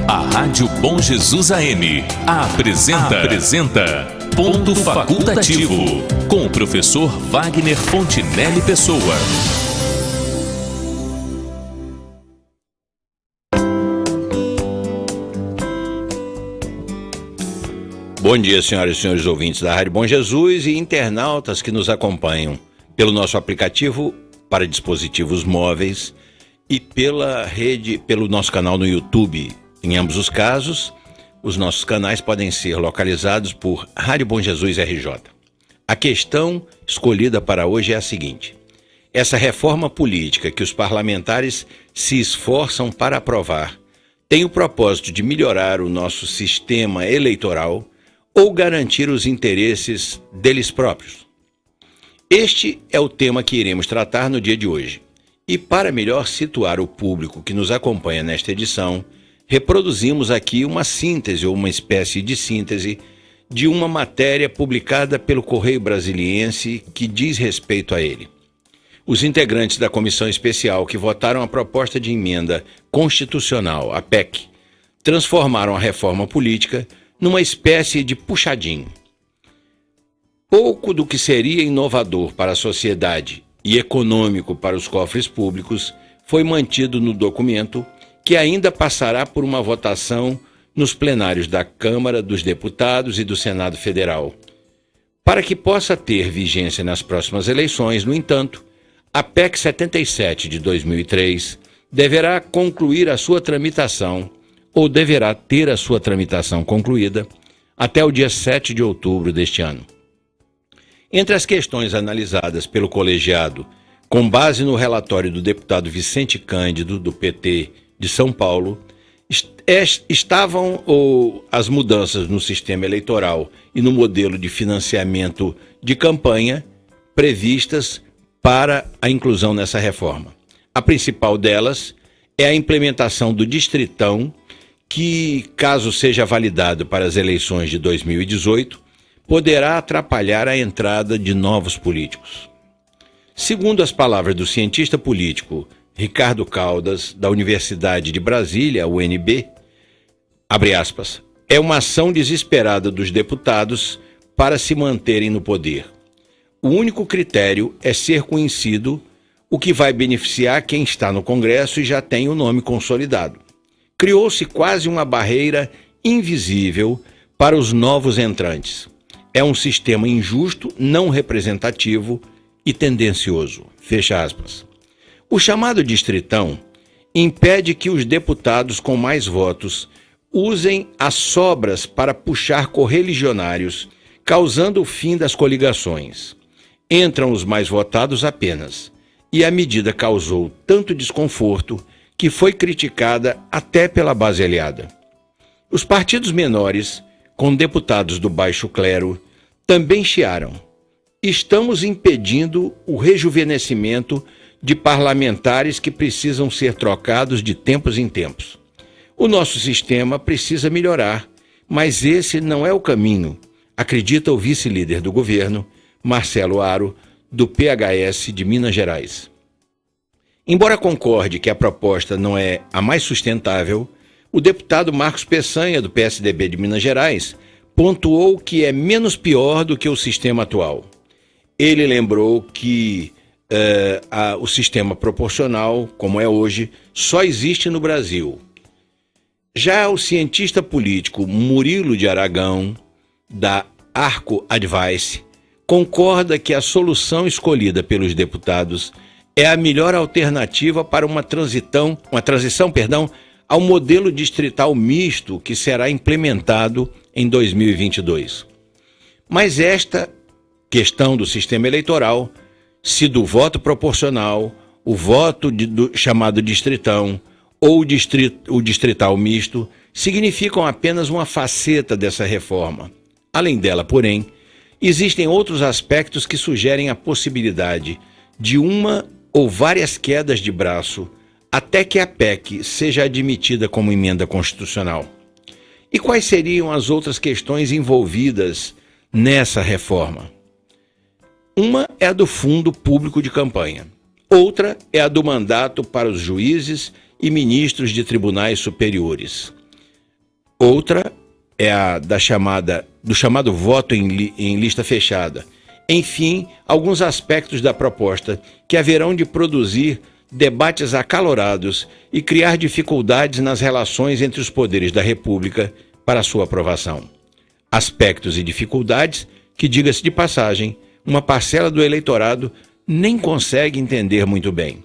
A Rádio Bom Jesus AM apresenta Ponto Facultativo, com o professor Wagner Fontinelli Pessoa. Bom dia, senhoras e senhores ouvintes da Rádio Bom Jesus e internautas que nos acompanham pelo nosso aplicativo para dispositivos móveis e pelo nosso canal no YouTube. Em ambos os casos, os nossos canais podem ser localizados por Rádio Bom Jesus RJ. A questão escolhida para hoje é a seguinte: essa reforma política que os parlamentares se esforçam para aprovar tem o propósito de melhorar o nosso sistema eleitoral ou garantir os interesses deles próprios? Este é o tema que iremos tratar no dia de hoje. E para melhor situar o público que nos acompanha nesta edição, reproduzimos aqui uma síntese ou uma espécie de síntese de uma matéria publicada pelo Correio Brasiliense que diz respeito a ele. Os integrantes da comissão especial que votaram a proposta de emenda constitucional, a PEC, transformaram a reforma política numa espécie de puxadinho. Pouco do que seria inovador para a sociedade e econômico para os cofres públicos foi mantido no documento, que ainda passará por uma votação nos plenários da Câmara dos Deputados e do Senado Federal. Para que possa ter vigência nas próximas eleições, no entanto, a PEC 77 de 2003 deverá concluir a sua tramitação, ou deverá ter a sua tramitação concluída, até o dia 7 de outubro deste ano. Entre as questões analisadas pelo colegiado, com base no relatório do deputado Vicente Cândido, do PT de São Paulo, estavam as mudanças no sistema eleitoral e no modelo de financiamento de campanha previstas para a inclusão nessa reforma. A principal delas é a implementação do Distritão, que, caso seja validado para as eleições de 2018, poderá atrapalhar a entrada de novos políticos. Segundo as palavras do cientista político Ricardo Caldas, da Universidade de Brasília, UNB, abre aspas, é uma ação desesperada dos deputados para se manterem no poder. O único critério é ser conhecido, o que vai beneficiar quem está no Congresso e já tem o nome consolidado. Criou-se quase uma barreira invisível para os novos entrantes. É um sistema injusto, não representativo e tendencioso. Fecha aspas. O chamado Distritão impede que os deputados com mais votos usem as sobras para puxar correligionários, causando o fim das coligações. Entram os mais votados apenas, e a medida causou tanto desconforto que foi criticada até pela base aliada. Os partidos menores, com deputados do baixo clero, também chiaram. Estamos impedindo o rejuvenescimento de parlamentares que precisam ser trocados de tempos em tempos. O nosso sistema precisa melhorar, mas esse não é o caminho, acredita o vice-líder do governo, Marcelo Aro, do PHS de Minas Gerais. Embora concorde que a proposta não é a mais sustentável, o deputado Marcos Peçanha, do PSDB de Minas Gerais, pontuou que é menos pior do que o sistema atual. Ele lembrou que o sistema proporcional, como é hoje, só existe no Brasil. Já o cientista político Murilo de Aragão, da Arco Advice, concorda que a solução escolhida pelos deputados é a melhor alternativa para uma transição, ao modelo distrital misto que será implementado em 2022. Mas esta questão do sistema eleitoral, se do voto proporcional, o voto chamado distritão ou o distrital misto, significam apenas uma faceta dessa reforma. Além dela, porém, existem outros aspectos que sugerem a possibilidade de uma ou várias quedas de braço até que a PEC seja admitida como emenda constitucional. E quais seriam as outras questões envolvidas nessa reforma? Uma é a do Fundo Público de Campanha. Outra é a do mandato para os juízes e ministros de tribunais superiores. Outra é a do chamado voto em lista fechada. Enfim, alguns aspectos da proposta que haverão de produzir debates acalorados e criar dificuldades nas relações entre os poderes da República para sua aprovação. Aspectos e dificuldades que, diga-se de passagem, uma parcela do eleitorado nem consegue entender muito bem.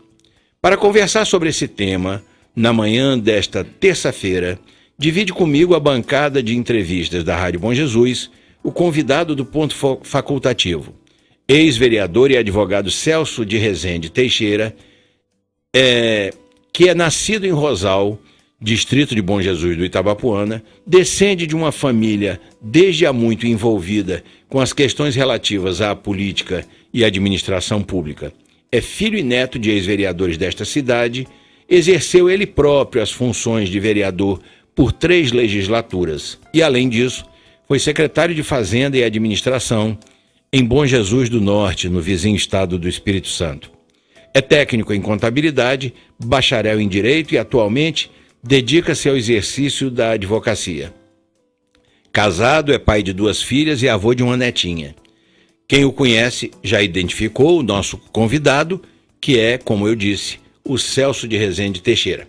Para conversar sobre esse tema, na manhã desta terça-feira, divide comigo a bancada de entrevistas da Rádio Bom Jesus, o convidado do ponto facultativo, ex-vereador e advogado Celso de Rezende Teixeira, que é nascido em Rosal, distrito de Bom Jesus do Itabapoana, descende de uma família desde há muito envolvida com as questões relativas à política e administração pública. É filho e neto de ex-vereadores desta cidade, exerceu ele próprio as funções de vereador por 3 legislaturas e, além disso, foi secretário de Fazenda e Administração em Bom Jesus do Norte, no vizinho estado do Espírito Santo. É técnico em contabilidade, bacharel em direito e, atualmente, dedica-se ao exercício da advocacia. Casado, é pai de 2 filhas e avô de uma netinha. Quem o conhece já identificou o nosso convidado, que é, como eu disse, o Celso de Rezende Teixeira.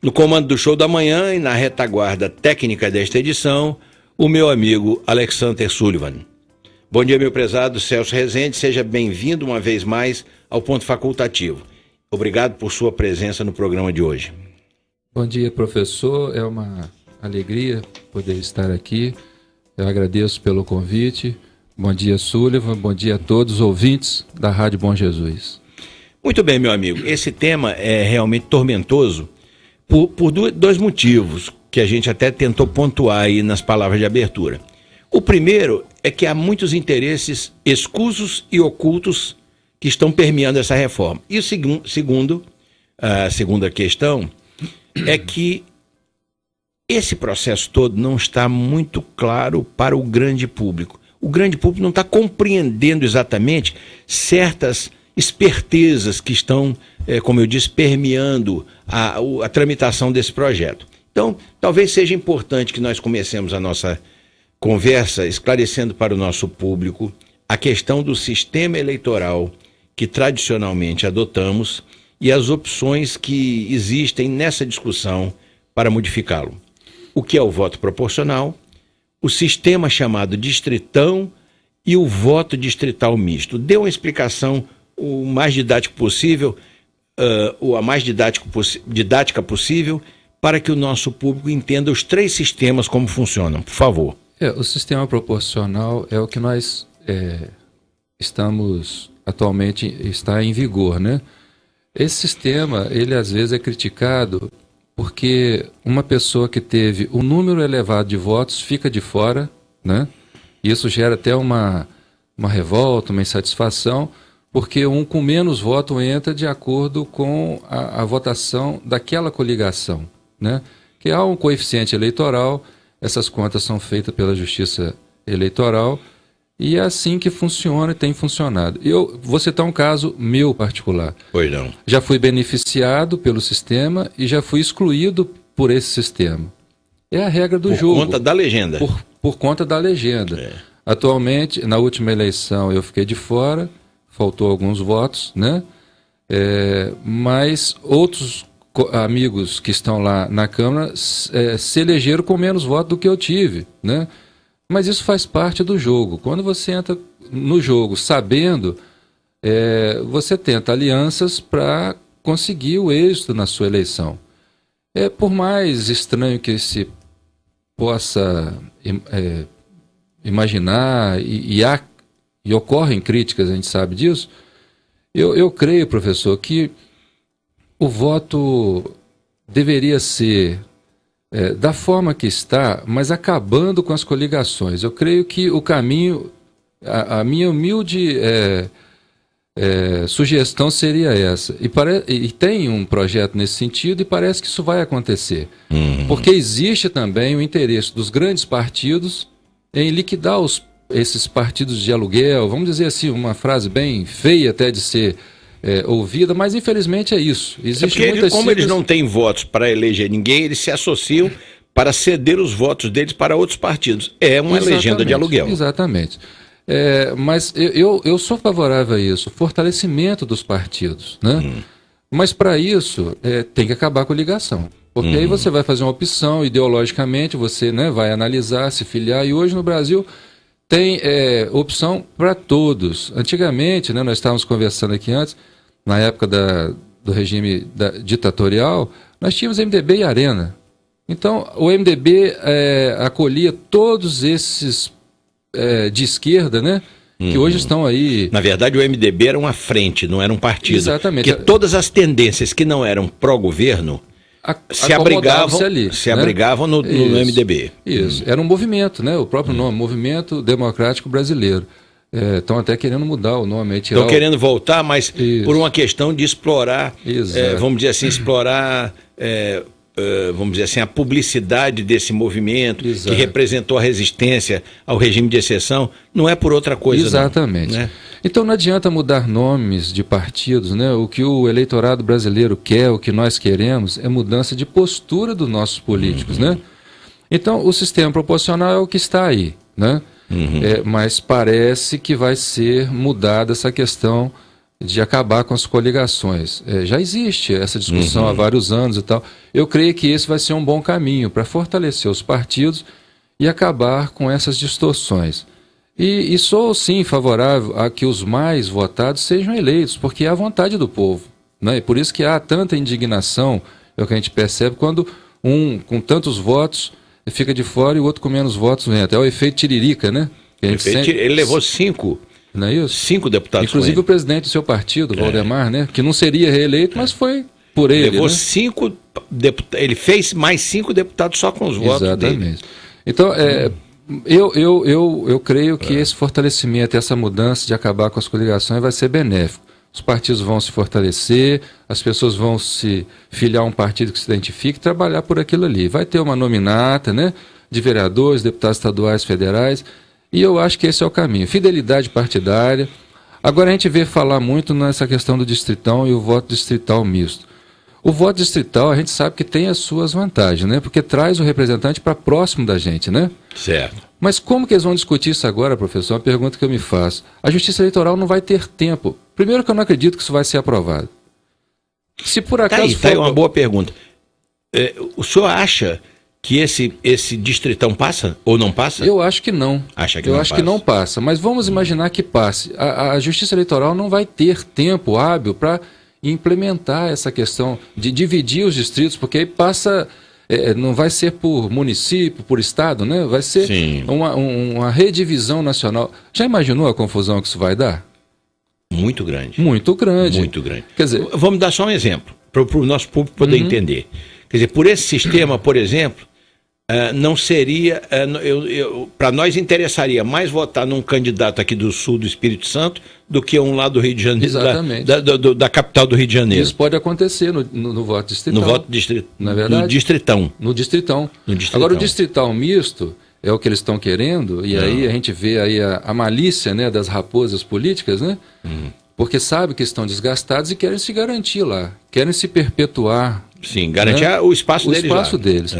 No comando do Show da Manhã e na retaguarda técnica desta edição, o meu amigo Alexander Sullivan. Bom dia, meu prezado Celso Rezende, seja bem-vindo uma vez mais ao Ponto Facultativo. Obrigado por sua presença no programa de hoje. Bom dia, professor, é uma alegria poder estar aqui, eu agradeço pelo convite. Bom dia, Sullivan, bom dia a todos os ouvintes da Rádio Bom Jesus. Muito bem, meu amigo, esse tema é realmente tormentoso por 2 motivos que a gente até tentou pontuar aí nas palavras de abertura. O primeiro é que há muitos interesses escusos e ocultos que estão permeando essa reforma. E o a segunda questão é que esse processo todo não está muito claro para o grande público. O grande público não está compreendendo exatamente certas espertezas que estão, como eu disse, permeando a tramitação desse projeto. Então, talvez seja importante que nós comecemos a nossa conversa esclarecendo para o nosso público a questão do sistema eleitoral que tradicionalmente adotamos e as opções que existem nessa discussão para modificá-lo. O que é o voto proporcional, o sistema chamado distritão e o voto distrital misto. Dê uma explicação o mais didático possível, a mais didática possível, para que o nosso público entenda os 3 sistemas como funcionam. Por favor. O sistema proporcional é o que nós está em vigor, né? Esse sistema, ele às vezes é criticado porque uma pessoa que teve um número elevado de votos fica de fora, né? Isso gera até uma revolta, uma insatisfação, porque um com menos voto entra de acordo com a votação daquela coligação, né? Que há um coeficiente eleitoral, essas contas são feitas pela Justiça Eleitoral e é assim que funciona e tem funcionado. Eu vou citar um caso meu particular. Pois não. Já fui beneficiado pelo sistema e já fui excluído por esse sistema. É a regra do jogo. Por conta da legenda. Por conta da legenda. Atualmente, na última eleição eu fiquei de fora, faltou alguns votos, né? Mas outros amigos que estão lá na Câmara se elegeram com menos votos do que eu tive, né? Mas isso faz parte do jogo. Quando você entra no jogo sabendo, você tenta alianças para conseguir o êxito na sua eleição. Por mais estranho que se possa imaginar, e ocorrem críticas, a gente sabe disso, eu creio, professor, que o voto deveria ser da forma que está, mas acabando com as coligações. Eu creio que o caminho, a minha humilde sugestão seria essa. E tem um projeto nesse sentido e parece que isso vai acontecer. Porque existe também o interesse dos grandes partidos em liquidar esses partidos de aluguel, vamos dizer assim, uma frase bem feia até de ser ouvida, mas infelizmente é isso. Existe porque como eles não têm votos para eleger ninguém, eles se associam para ceder os votos deles para outros partidos. É uma legenda de aluguel. Exatamente. Mas eu sou favorável a isso, fortalecimento dos partidos, né? Mas para isso tem que acabar com a ligação. Porque aí você vai fazer uma opção ideologicamente, você, né, vai analisar, se filiar, e hoje no Brasil tem opção para todos. Antigamente, né, nós estávamos conversando aqui antes, na época do regime ditatorial, nós tínhamos MDB e Arena. Então, o MDB acolhia todos esses de esquerda, né? Que hoje estão aí... Na verdade, o MDB era uma frente, não era um partido. Exatamente. Porque todas as tendências que não eram pró-governo se abrigavam no MDB. Isso, era um movimento, né? O próprio nome, Movimento Democrático Brasileiro. Estão até querendo mudar o nome. Estão querendo voltar, mas por uma questão de explorar, vamos dizer assim, vamos dizer assim, a publicidade desse movimento. Exato. Que representou a resistência ao regime de exceção, não é por outra coisa. Exatamente. Não, né? Então não adianta mudar nomes de partidos, né? O que o eleitorado brasileiro quer, o que nós queremos, é mudança de postura dos nossos políticos, né? Então o sistema proporcional é o que está aí, né? Mas parece que vai ser mudada essa questão de acabar com as coligações. Já existe essa discussão há vários anos e tal. Eu creio que esse vai ser um bom caminho para fortalecer os partidos e acabar com essas distorções. E sou, sim, favorável a que os mais votados sejam eleitos, porque é a vontade do povo, né? E por isso que há tanta indignação, é o que a gente percebe, quando um com tantos votos fica de fora e o outro com menos votos vem. Até o efeito tiririca, né? Ele levou 5. Não é isso? 5 deputados. Inclusive o presidente do seu partido, Valdemar, né? Que não seria reeleito, mas foi por ele. Levou né? 5 deputados. Ele fez mais 5 deputados só com os votos dele. Exatamente. Então, eu creio que esse fortalecimento, essa mudança de acabar com as coligações vai ser benéfico. Os partidos vão se fortalecer, as pessoas vão se filiar a um partido que se identifique e trabalhar por aquilo ali. Vai ter uma nominata, né? De vereadores, deputados estaduais, federais. E eu acho que esse é o caminho. Fidelidade partidária. Agora a gente vê falar muito nessa questão do distritão e o voto distrital misto. O voto distrital a gente sabe que tem as suas vantagens, né? Porque traz o representante para próximo da gente, né? Certo. Mas como que eles vão discutir isso agora, professor? Uma pergunta que eu me faço. A Justiça Eleitoral não vai ter tempo. Primeiro que eu não acredito que isso vai ser aprovado. Se por acaso Tá aí uma boa pergunta. O senhor acha que esse distritão passa ou não passa? Eu acho que não. Eu acho que não passa, mas vamos imaginar que passe. A Justiça Eleitoral não vai ter tempo hábil para implementar essa questão de dividir os distritos, porque aí passa, não vai ser por município, por estado, né? Vai ser uma redivisão nacional. Já imaginou a confusão que isso vai dar? Muito grande. Muito grande. Muito grande. Quer dizer, vamos dar só um exemplo, para o nosso público poder entender. Quer dizer, por esse sistema, por exemplo, não seria... para nós interessaria mais votar num candidato aqui do sul do Espírito Santo do que um lá do Rio de Janeiro. Exatamente. Da capital do Rio de Janeiro. Isso pode acontecer no voto distrital. No voto distrital. Não é verdade? No distritão. No distritão. Agora, o distrital misto é o que eles estão querendo, e aí a gente vê aí a malícia, né, das raposas políticas, né? Porque sabe que estão desgastados e querem se garantir lá, querem se perpetuar. Sim, garantir, né, o espaço deles. O espaço deles.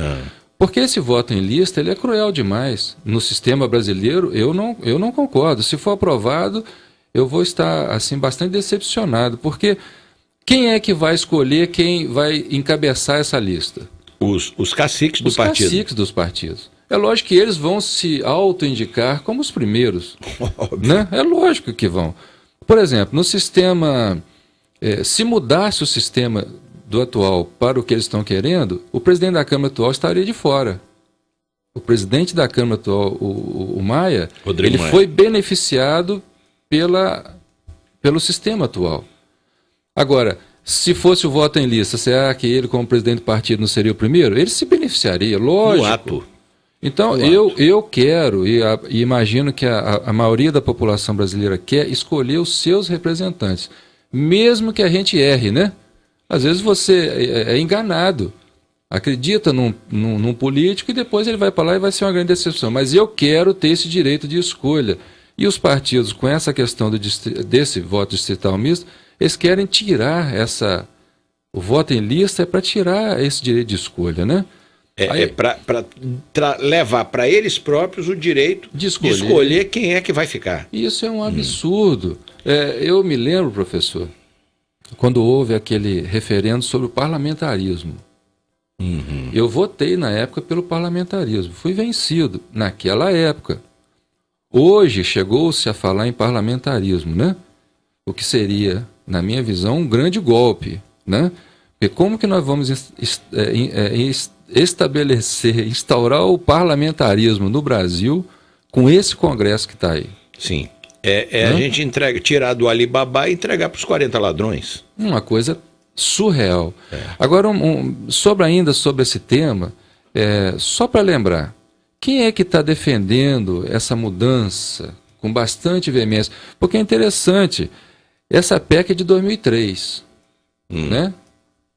Porque esse voto em lista, ele é cruel demais. No sistema brasileiro, eu não concordo. Se for aprovado, eu vou estar assim bastante decepcionado, porque quem é que vai escolher quem vai encabeçar essa lista? Os caciques do partido. Os caciques dos partidos. É lógico que eles vão se auto-indicar como os primeiros. Né? É lógico que vão. Por exemplo, no sistema, se mudasse o sistema do atual para o que eles estão querendo, o presidente da Câmara atual estaria de fora. O presidente da Câmara atual, o Maia, ele foi beneficiado pelo sistema atual. Agora, se fosse o voto em lista, será que ele, como presidente do partido, não seria o primeiro? Ele se beneficiaria, lógico. No ato. Então, eu quero, e imagino que a maioria da população brasileira quer escolher os seus representantes. Mesmo que a gente erre, né? Às vezes você é enganado. Acredita num político e depois ele vai para lá e vai ser uma grande decepção. Mas eu quero ter esse direito de escolha. E os partidos, com essa questão desse voto distrital misto, eles querem tirar o voto em lista é para tirar esse direito de escolha, né? Para levar para eles próprios o direito de escolher quem é que vai ficar. Isso é um absurdo. Eu me lembro, professor, quando houve aquele referendo sobre o parlamentarismo. Eu votei na época pelo parlamentarismo. Fui vencido naquela época. Hoje chegou-se a falar em parlamentarismo, né? O que seria, na minha visão, um grande golpe, né? Porque como que nós vamos instaurar o parlamentarismo no Brasil com esse Congresso que está aí? Sim. A gente tirar do Alibaba e entregar para os 40 ladrões. Uma coisa surreal. Agora, ainda sobre esse tema, só para lembrar, quem é que está defendendo essa mudança com bastante veemência? Porque é interessante, essa PEC é de 2003, né?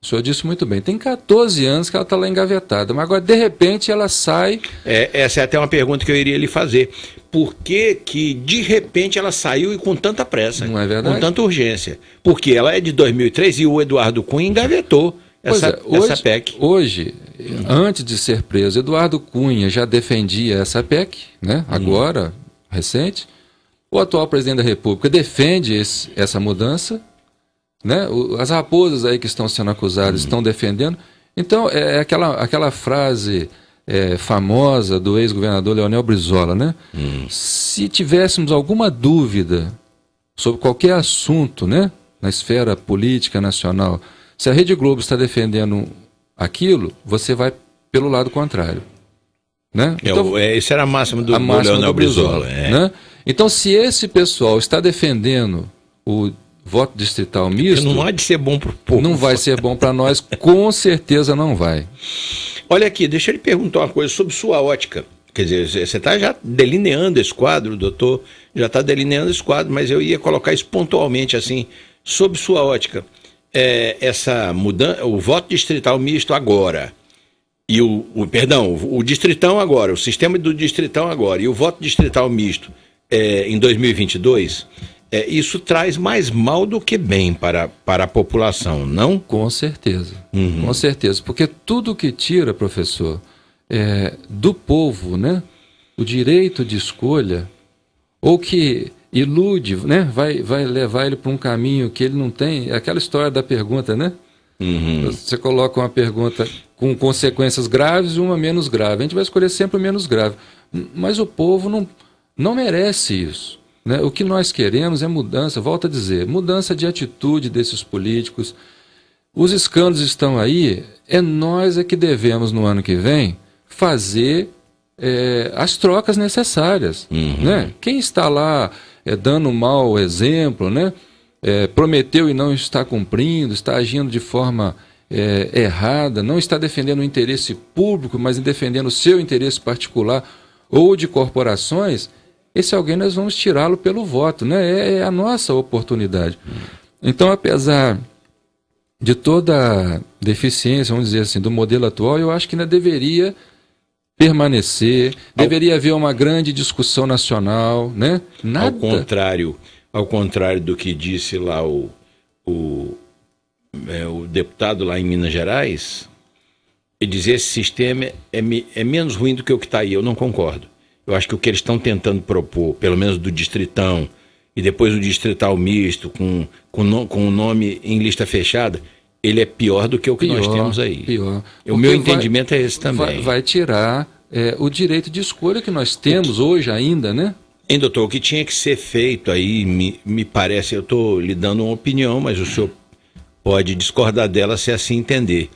O senhor disse muito bem, tem 14 anos que ela está lá engavetada, mas agora, de repente, ela sai... Essa é até uma pergunta que eu iria lhe fazer. Por que que, de repente, ela saiu e com tanta pressa? Não é verdade? Com tanta urgência? Porque ela é de 2003 e o Eduardo Cunha engavetou essa PEC. Hoje, antes de ser preso, Eduardo Cunha já defendia essa PEC, né? Agora, recente. O atual presidente da República defende essa mudança, né? As raposas aí que estão sendo acusadas estão defendendo. Então, é aquela frase famosa do ex-governador Leonel Brizola, né? Se tivéssemos alguma dúvida sobre qualquer assunto, né, na esfera política nacional, se a Rede Globo está defendendo aquilo, você vai pelo lado contrário. Né? Então, essa era a máxima do Leonel Brizola. Né? Então, se esse pessoal está defendendo o voto distrital misto... Não há de ser bom para o povo. Não vai ser bom para nós, com certeza não vai. Olha aqui, deixa eu lhe perguntar uma coisa sobre sua ótica. Quer dizer, você está já delineando esse quadro, doutor, já está delineando esse quadro, mas eu ia colocar isso pontualmente assim, sob sua ótica. Essa mudança, o voto distrital misto agora, e o distritão agora, o sistema do distritão agora, e o voto distrital misto em 2022, isso traz mais mal do que bem para a população, não? Com certeza, com certeza, porque tudo que tira, professor, do povo, né, o direito de escolha, ou que ilude, né, vai levar ele para um caminho que ele não tem, aquela história da pergunta, né? Você coloca uma pergunta com consequências graves e uma menos grave. A gente vai escolher sempre o menos grave. Mas o povo não merece isso. Né? O que nós queremos é mudança, volto a dizer, mudança de atitude desses políticos. Os escândalos estão aí, nós que devemos no ano que vem fazer as trocas necessárias. Né? Quem está lá dando um mau exemplo, né? Prometeu e não está cumprindo, está agindo de forma errada, não está defendendo o interesse público, mas defendendo o seu interesse particular ou de corporações, esse alguém nós vamos tirá-lo pelo voto, né? É a nossa oportunidade. Então, apesar de toda a deficiência, vamos dizer assim, do modelo atual, eu acho que ainda deveria permanecer, deveria haver uma grande discussão nacional, né? Nada. Ao contrário do que disse lá o deputado lá em Minas Gerais, ele dizia que esse sistema é menos ruim do que o que está aí. Eu não concordo. Eu acho que o que eles estão tentando propor, pelo menos do distritão, e depois o distrital misto, com o nome em lista fechada, ele é pior do que o que nós temos aí. Pior. O meu entendimento é esse também. Vai tirar o direito de escolha que nós temos hoje ainda, né? Hein, doutor, o que tinha que ser feito aí, me parece, eu estou lhe dando uma opinião, mas o senhor pode discordar dela se assim entender.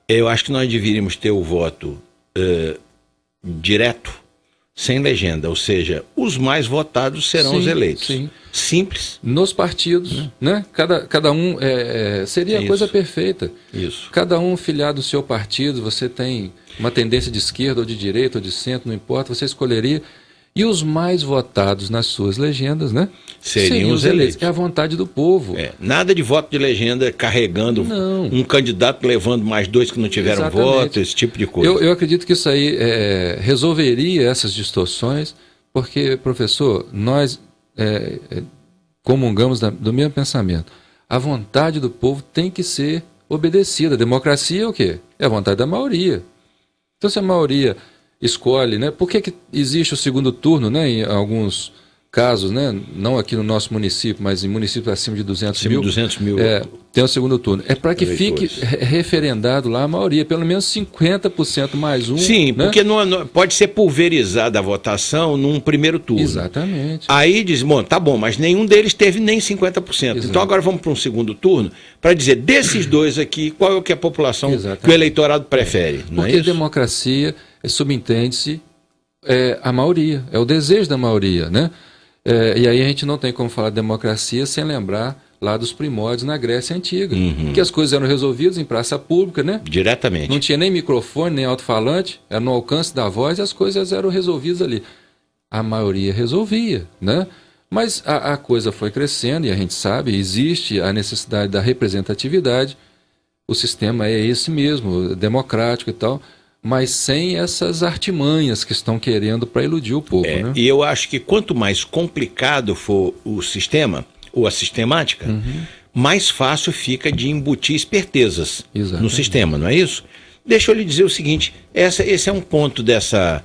Eu acho que nós deveríamos ter o voto direto, sem legenda, ou seja, os mais votados serão os eleitos. Sim. Simples. Nos partidos, né? Cada um seria a coisa perfeita. Isso. Cada um filiado ao seu partido, você tem uma tendência de esquerda ou de direita ou de centro, não importa, você escolheria. E os mais votados nas suas legendas, né? Seriam os eleitos. É a vontade do povo. Nada de voto de legenda carregando um candidato levando mais dois que não tiveram voto, esse tipo de coisa. Eu acredito que isso aí resolveria essas distorções, porque, professor, nós comungamos do mesmo pensamento. A vontade do povo tem que ser obedecida. A democracia é o quê? É a vontade da maioria. Então, se a maioria escolhe, né? Por que existe o segundo turno, né? Em alguns casos, né? Não aqui no nosso município, mas em municípios acima de 200 mil. 200 mil. Tem o segundo turno. É para que eleitores. fique referendado lá a maioria, pelo menos 50% mais um. Sim, né? porque não, pode ser pulverizada a votação num primeiro turno. Exatamente. Aí diz, bom, tá bom, mas nenhum deles teve nem 50%. Exato. Então agora vamos para um segundo turno para dizer, desses dois aqui, qual é o que a população, Exatamente. que o eleitorado prefere. Não Porque é isso? democracia, subentende-se, a maioria, é o desejo da maioria, né? E aí a gente não tem como falar de democracia sem lembrar lá dos primórdios na Grécia Antiga, que as coisas eram resolvidas em praça pública, né? Diretamente. Não tinha nem microfone, nem alto-falante, era no alcance da voz e as coisas eram resolvidas ali. A maioria resolvia, né? Mas a coisa foi crescendo e a gente sabe, existe a necessidade da representatividade, o sistema é esse mesmo, democrático e tal, mas sem essas artimanhas que estão querendo para iludir o povo. Né? E eu acho que quanto mais complicado for o sistema, ou a sistemática, mais fácil fica de embutir espertezas no sistema, não é isso? Deixa eu lhe dizer o seguinte, esse é um ponto dessa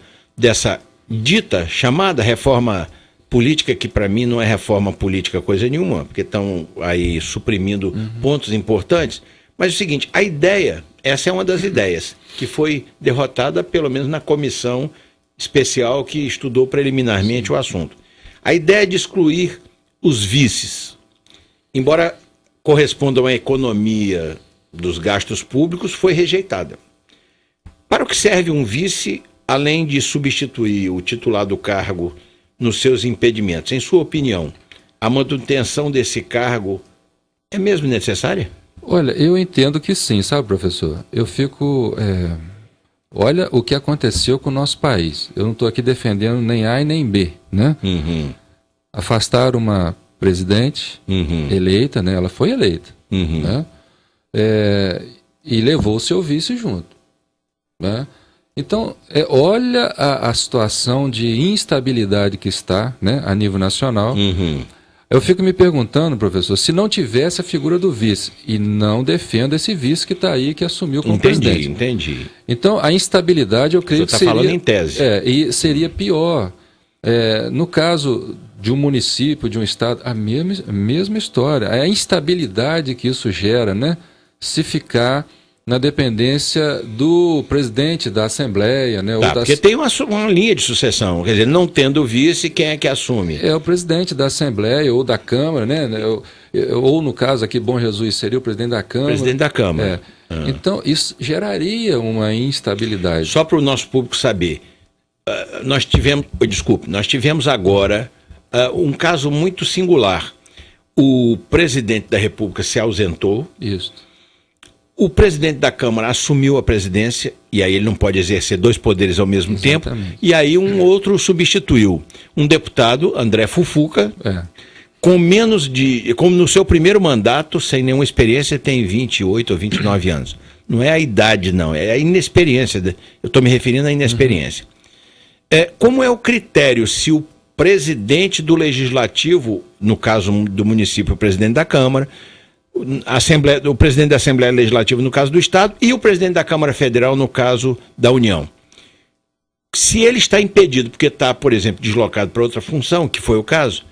dita, chamada reforma política, que para mim não é reforma política coisa nenhuma, porque estão aí suprimindo pontos importantes, mas é o seguinte, a ideia, essa é uma das ideias, que foi derrotada pelo menos na comissão especial que estudou preliminarmente o assunto. A ideia de excluir os vices, embora correspondam à economia dos gastos públicos, foi rejeitada. Para o que serve um vice, além de substituir o titular do cargo nos seus impedimentos? Em sua opinião, a manutenção desse cargo é mesmo necessária? Olha, eu entendo que sim, sabe, professor? Eu fico... Olha o que aconteceu com o nosso país. Eu não estou aqui defendendo nem A e nem B, né? Afastaram uma presidente eleita, né? Ela foi eleita, né? E levou o seu vice junto, né? Então, olha a situação de instabilidade que está, né, a nível nacional. Eu fico me perguntando, professor, se não tivesse a figura do vice, e não defendo esse vice que está aí, que assumiu como presidente. Entendi. Então, a instabilidade, eu creio que seria... Você está falando em tese. E seria pior. No caso de um município, de um estado, a mesma história. A instabilidade que isso gera, né? Se ficar na dependência do presidente da Assembleia, né? Porque tem uma linha de sucessão, quer dizer, não tendo vice, quem é que assume? É o presidente da Assembleia ou da Câmara, né? Ou no caso aqui, Bom Jesus seria o presidente da Câmara. Presidente da Câmara. Então, isso geraria uma instabilidade. Só para o nosso público saber, nós tivemos agora um caso muito singular. O presidente da República se ausentou. Isso. O presidente da Câmara assumiu a presidência, e aí ele não pode exercer dois poderes ao mesmo tempo, e aí um outro substituiu. Um deputado, André Fufuca, como no seu primeiro mandato, sem nenhuma experiência, tem 28 ou 29 anos. Não é a idade, não, é a inexperiência. Eu estou me referindo à inexperiência. Como é o critério se o presidente do Legislativo, no caso do município, o presidente da Câmara, o presidente da Assembleia Legislativa no caso do Estado e o presidente da Câmara Federal no caso da União. Se ele está impedido porque está, por exemplo, deslocado para outra função, que foi o caso,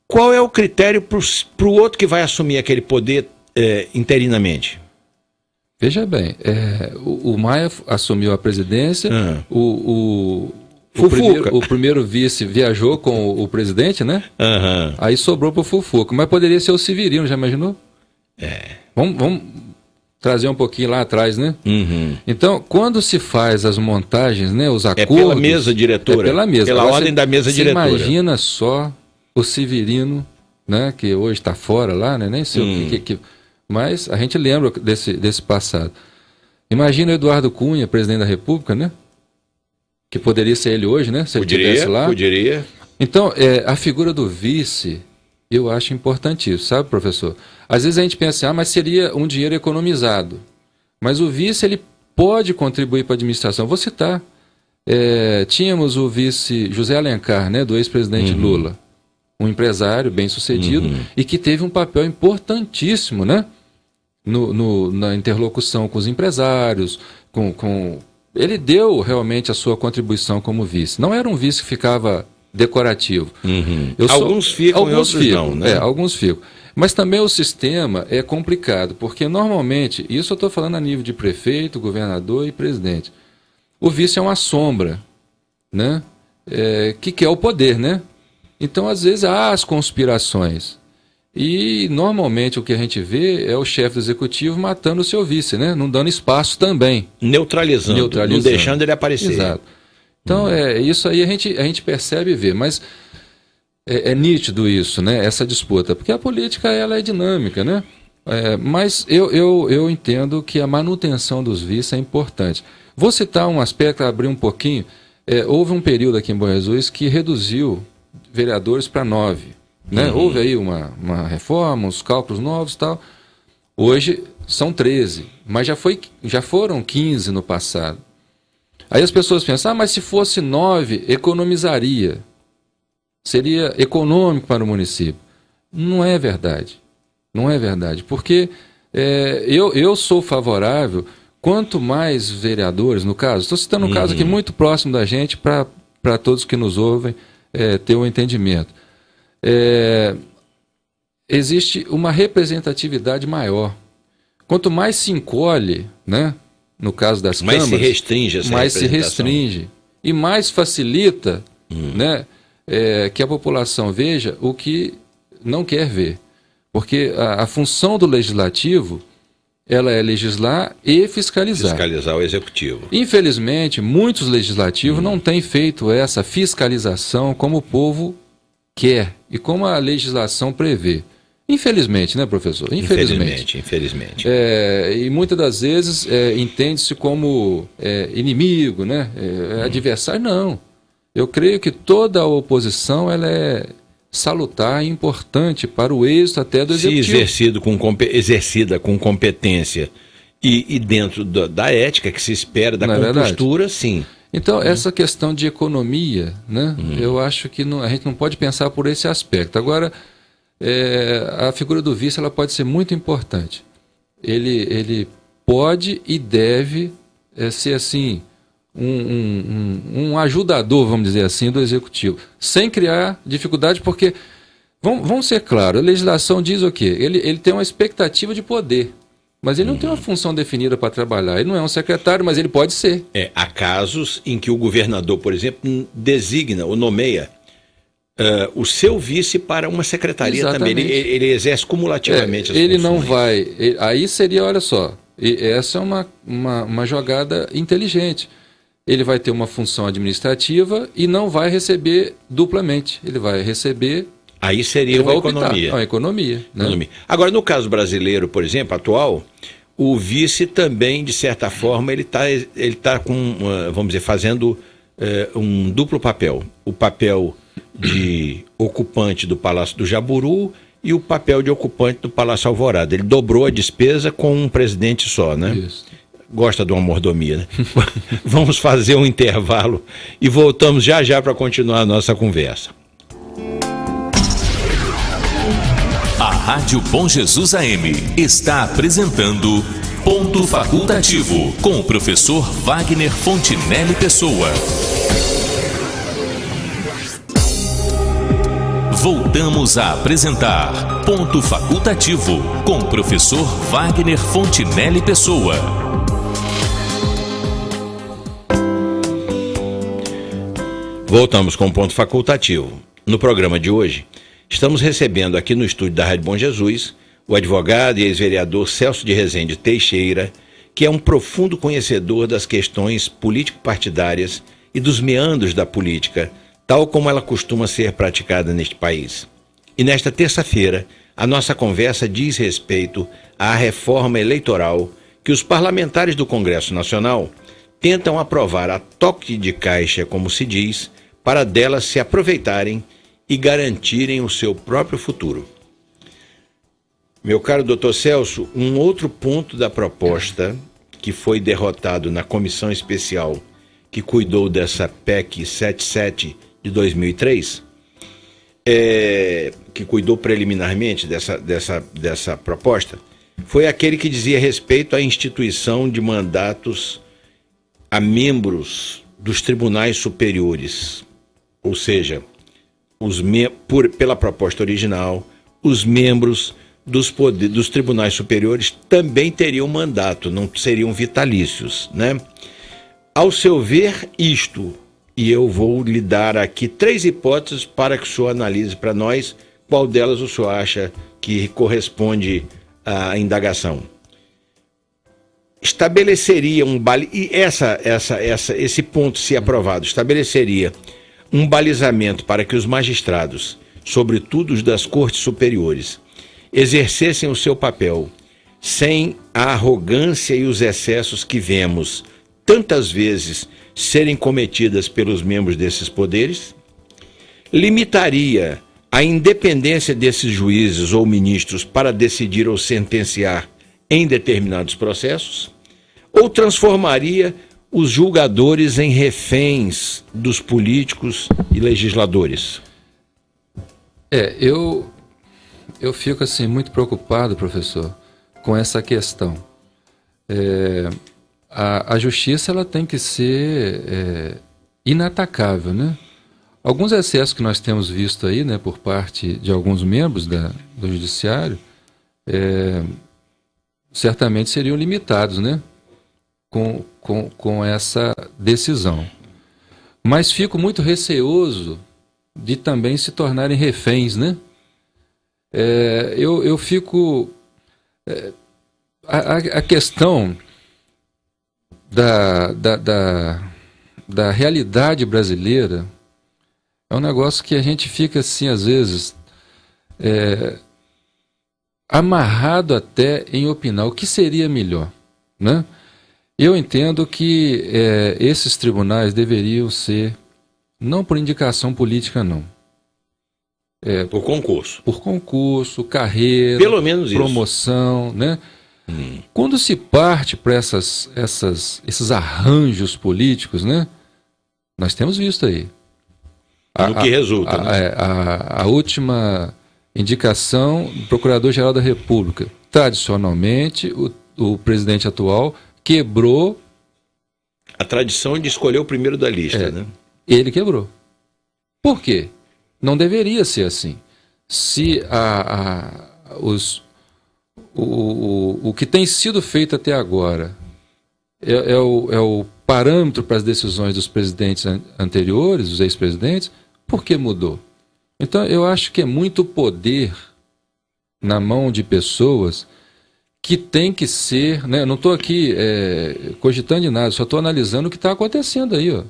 qual é o critério para o outro que vai assumir aquele poder interinamente? Veja bem, o Maia assumiu a presidência, o primeiro vice viajou com o presidente, né? Aí sobrou para o Fufuca, mas poderia ser o Severino, já imaginou? Vamos trazer um pouquinho lá atrás, né? Então, quando se faz as montagens, né, os acordos... É pela mesa diretora. Pela mesa. Pela ordem da mesa diretora. Imagina só o Severino, né, que hoje está fora lá, né? Nem sei o que... Mas a gente lembra desse passado. Imagina o Eduardo Cunha, presidente da República, né? Que poderia ser ele hoje, né? Se ele estivesse lá. Poderia. Então, a figura do vice... Eu acho importantíssimo, sabe, professor? Às vezes a gente pensa, mas seria um dinheiro economizado. Mas o vice, ele pode contribuir para a administração. Vou citar. Tínhamos o vice José Alencar, né, do ex-presidente Lula. Um empresário bem-sucedido e que teve um papel importantíssimo, né, na interlocução com os empresários, com ele deu realmente a sua contribuição como vice. Não era um vice que ficava decorativo. Alguns ficam e outros não, né? Alguns ficam. Mas também o sistema é complicado, porque normalmente, isso eu estou falando a nível de prefeito, governador e presidente, o vice é uma sombra, né? Que quer o poder, né? Então, às vezes, há as conspirações. E, normalmente, o que a gente vê é o chefe do executivo matando o seu vice, né? Não dando espaço também. Neutralizando. Não deixando ele aparecer. Exato. Então, isso aí a gente percebe e vê. Mas é nítido isso, né? Essa disputa. Porque a política, ela é dinâmica, né? Mas eu entendo que a manutenção dos vices é importante. Vou citar um aspecto, abrir um pouquinho. Houve um período aqui em Bom Jesus que reduziu vereadores para 9. Né? Houve aí uma reforma, uns cálculos novos e tal. Hoje são 13, mas já foram 15 no passado. Aí as pessoas pensam, mas se fosse 9, economizaria. Seria econômico para o município. Não é verdade. Não é verdade. Porque eu sou favorável, quanto mais vereadores, no caso, estou citando um caso aqui muito próximo da gente, para todos que nos ouvem ter um entendimento. Existe uma representatividade maior. Quanto mais se encolhe, né, no caso das câmaras, se restringe essa mais se restringe e mais facilita, né, que a população veja o que não quer ver. Porque a função do legislativo, ela é legislar e fiscalizar. Fiscalizar o executivo. Infelizmente, muitos legislativos não têm feito essa fiscalização como o povo quer e como a legislação prevê. Infelizmente, né, professor? Infelizmente. E muitas das vezes entende-se como inimigo, né? Adversário. Não. Eu creio que toda a oposição ela é salutar e importante para o êxito até do executivo. Se exercida com competência e dentro da ética que se espera, da compostura, sim. Então, essa questão de economia, né, eu acho que a gente não pode pensar por esse aspecto. Agora, a figura do vice ela pode ser muito importante. Ele pode e deve ser assim um ajudador, vamos dizer assim, do executivo, sem criar dificuldade, porque, vamos ser claros, a legislação diz o quê? Ele tem uma expectativa de poder. Mas ele não tem uma função definida para trabalhar. Ele não é um secretário, mas ele pode ser. Há casos em que o governador, por exemplo, designa ou nomeia o seu vice para uma secretaria. Exatamente. Também. Ele exerce cumulativamente as ele funções. Não vai... Aí seria, olha só, essa é uma jogada inteligente. Ele vai ter uma função administrativa e não vai receber duplamente. Ele vai receber... Aí seria uma economia. Uma economia, né? Agora, no caso brasileiro, por exemplo, atual, o vice também, de certa forma, ele tá com, vamos dizer, fazendo um duplo papel. O papel de ocupante do Palácio do Jaburu e o papel de ocupante do Palácio Alvorada. Ele dobrou a despesa com um presidente só, né? Isso. Gosta de uma mordomia, né? Vamos fazer um intervalo e voltamos já para continuar a nossa conversa. A Rádio Bom Jesus AM está apresentando Ponto Facultativo com o professor Wagner Fontinelli Pessoa. Voltamos a apresentar Ponto Facultativo com o professor Wagner Fontinelli Pessoa. Voltamos com o Ponto Facultativo. No programa de hoje, estamos recebendo aqui no estúdio da Rádio Bom Jesus o advogado e ex-vereador Celso de Rezende Teixeira, que é um profundo conhecedor das questões político-partidárias e dos meandros da política, tal como ela costuma ser praticada neste país. E nesta terça-feira, a nossa conversa diz respeito à reforma eleitoral que os parlamentares do Congresso Nacional tentam aprovar a toque de caixa, como se diz, para delas se aproveitarem e garantirem o seu próprio futuro. Meu caro doutor Celso, um outro ponto da proposta que foi derrotado na comissão especial que cuidou dessa PEC 77 de 2003, que cuidou preliminarmente dessa proposta, foi aquele que dizia respeito à instituição de mandatos a membros dos tribunais superiores, ou seja, pela proposta original, os membros dos tribunais superiores também teriam mandato, não seriam vitalícios, né? Ao seu ver, isto, e eu vou lhe dar aqui 3 hipóteses para que o senhor analise para nós qual delas o senhor acha que corresponde à indagação. Estabeleceria esse ponto, se aprovado, estabeleceria um balizamento para que os magistrados, sobretudo os das cortes superiores, exercessem o seu papel sem a arrogância e os excessos que vemos tantas vezes serem cometidas pelos membros desses poderes, limitaria a independência desses juízes ou ministros para decidir ou sentenciar em determinados processos, ou transformaria os julgadores em reféns dos políticos e legisladores? Eu fico assim muito preocupado, professor, com essa questão. A justiça ela tem que ser inatacável, né? Alguns excessos que nós temos visto aí, né, por parte de alguns membros do judiciário, certamente seriam limitados, né, com essa decisão. Mas fico muito receoso de também se tornarem reféns, né? Eu fico... A questão da realidade brasileira é um negócio que a gente fica assim, às vezes, amarrado até em opinar o que seria melhor, né? Eu entendo que esses tribunais deveriam ser, não por indicação política, não. Por concurso. Por concurso, carreira, pelo menos promoção, isso, né? Quando se parte para esses arranjos políticos, né? Nós temos visto aí. No que resulta, né? A última indicação do Procurador-Geral da República. Tradicionalmente, o presidente atual quebrou a tradição de escolher o primeiro da lista, né? Ele quebrou. Por quê? Não deveria ser assim. Se o que tem sido feito até agora é o parâmetro para as decisões dos presidentes anteriores, dos ex-presidentes, por que mudou? Então, eu acho que é muito poder na mão de pessoas que tem que ser, né? Eu não estou aqui cogitando de nada, só estou analisando o que está acontecendo aí, ó.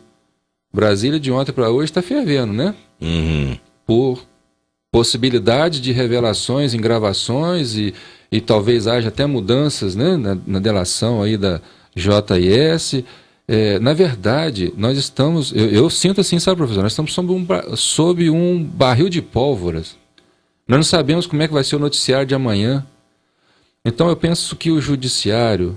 Brasília de ontem para hoje está fervendo, né? Por possibilidade de revelações em gravações e talvez haja até mudanças, né, na delação aí da JIS. Na verdade, nós estamos, eu sinto assim, sabe, professor, nós estamos sob um barril de pólvoras. Nós não sabemos como é que vai ser o noticiário de amanhã. Então eu penso que o judiciário,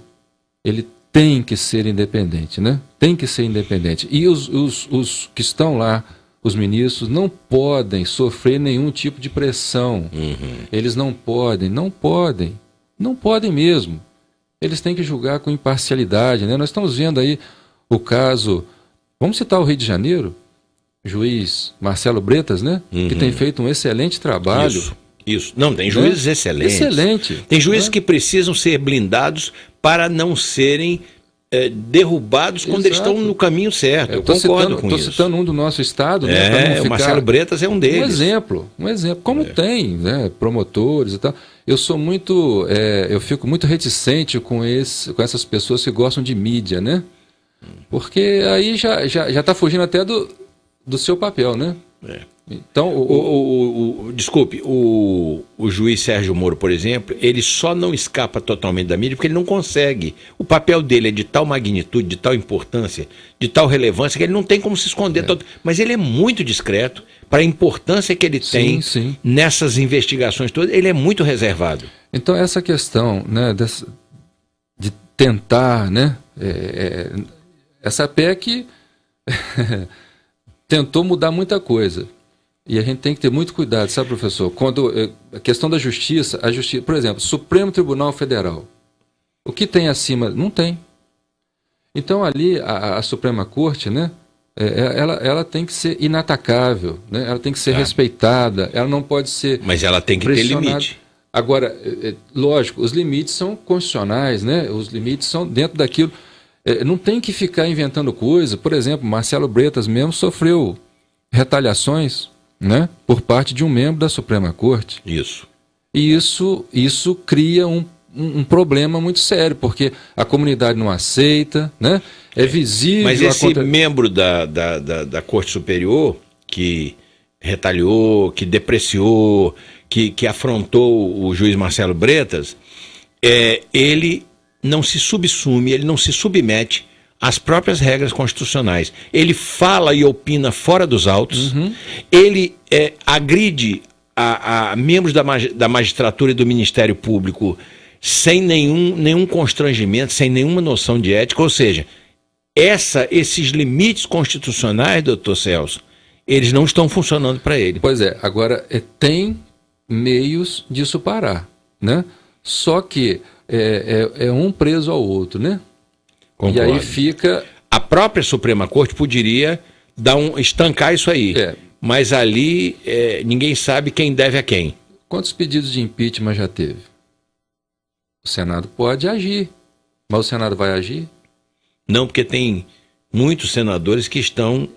ele tem que ser independente, né? Tem que ser independente. E os que estão lá, os ministros, não podem sofrer nenhum tipo de pressão. Eles não podem mesmo. Eles têm que julgar com imparcialidade, né? Nós estamos vendo aí o caso, vamos citar o Rio de Janeiro, juiz Marcelo Bretas, né? Que tem feito um excelente trabalho. Isso. Não, tem juízes excelentes. Excelente. Tem juízes que precisam ser blindados para não serem derrubados quando eles estão no caminho certo. Eu concordo com isso. Estou citando um do nosso estado, né? O Marcelo Bretas é um deles. Um exemplo. Como tem, né, promotores e tal. Eu fico muito reticente com essas pessoas que gostam de mídia, né? Porque aí já está fugindo até do seu papel, né? Então, desculpe, o juiz Sérgio Moro, por exemplo, ele só não escapa totalmente da mídia porque ele não consegue. O papel dele é de tal magnitude, de tal importância, de tal relevância, que ele não tem como se esconder. Mas ele é muito discreto para a importância que ele tem nessas investigações todas. Ele é muito reservado. Então, essa questão, né, de tentar, né, essa PEC tentou mudar muita coisa. E a gente tem que ter muito cuidado, sabe, professor? Quando a questão da justiça, por exemplo, Supremo Tribunal Federal. O que tem acima? Não tem. Então ali a Suprema Corte, né, ela tem que ser inatacável, né, ela tem que ser respeitada, ela não pode ser Mas ela tem que ter limite. Agora, lógico, os limites são constitucionais, né, os limites são dentro daquilo. Não tem que ficar inventando coisa. Por exemplo, Marcelo Bretas mesmo sofreu retaliações, né, por parte de um membro da Suprema Corte. Isso. E isso cria um problema muito sério, porque a comunidade não aceita, né? É visível... Mas esse membro da Corte Superior que retaliou, que depreciou, que afrontou o juiz Marcelo Bretas, ele não se subsume, ele não se submete às próprias regras constitucionais. Ele fala e opina fora dos autos, ele agride a membros da magistratura e do Ministério Público sem nenhum constrangimento, sem nenhuma noção de ética, ou seja, esses limites constitucionais, doutor Celso, eles não estão funcionando para ele. Pois é, agora tem meios disso parar, né? Só que é um preso ao outro, né? Concordo. E aí fica... A própria Suprema Corte poderia estancar isso aí, mas ali ninguém sabe quem deve a quem. Quantos pedidos de impeachment já teve? O Senado pode agir, mas o Senado vai agir? Não, porque tem muitos senadores que estão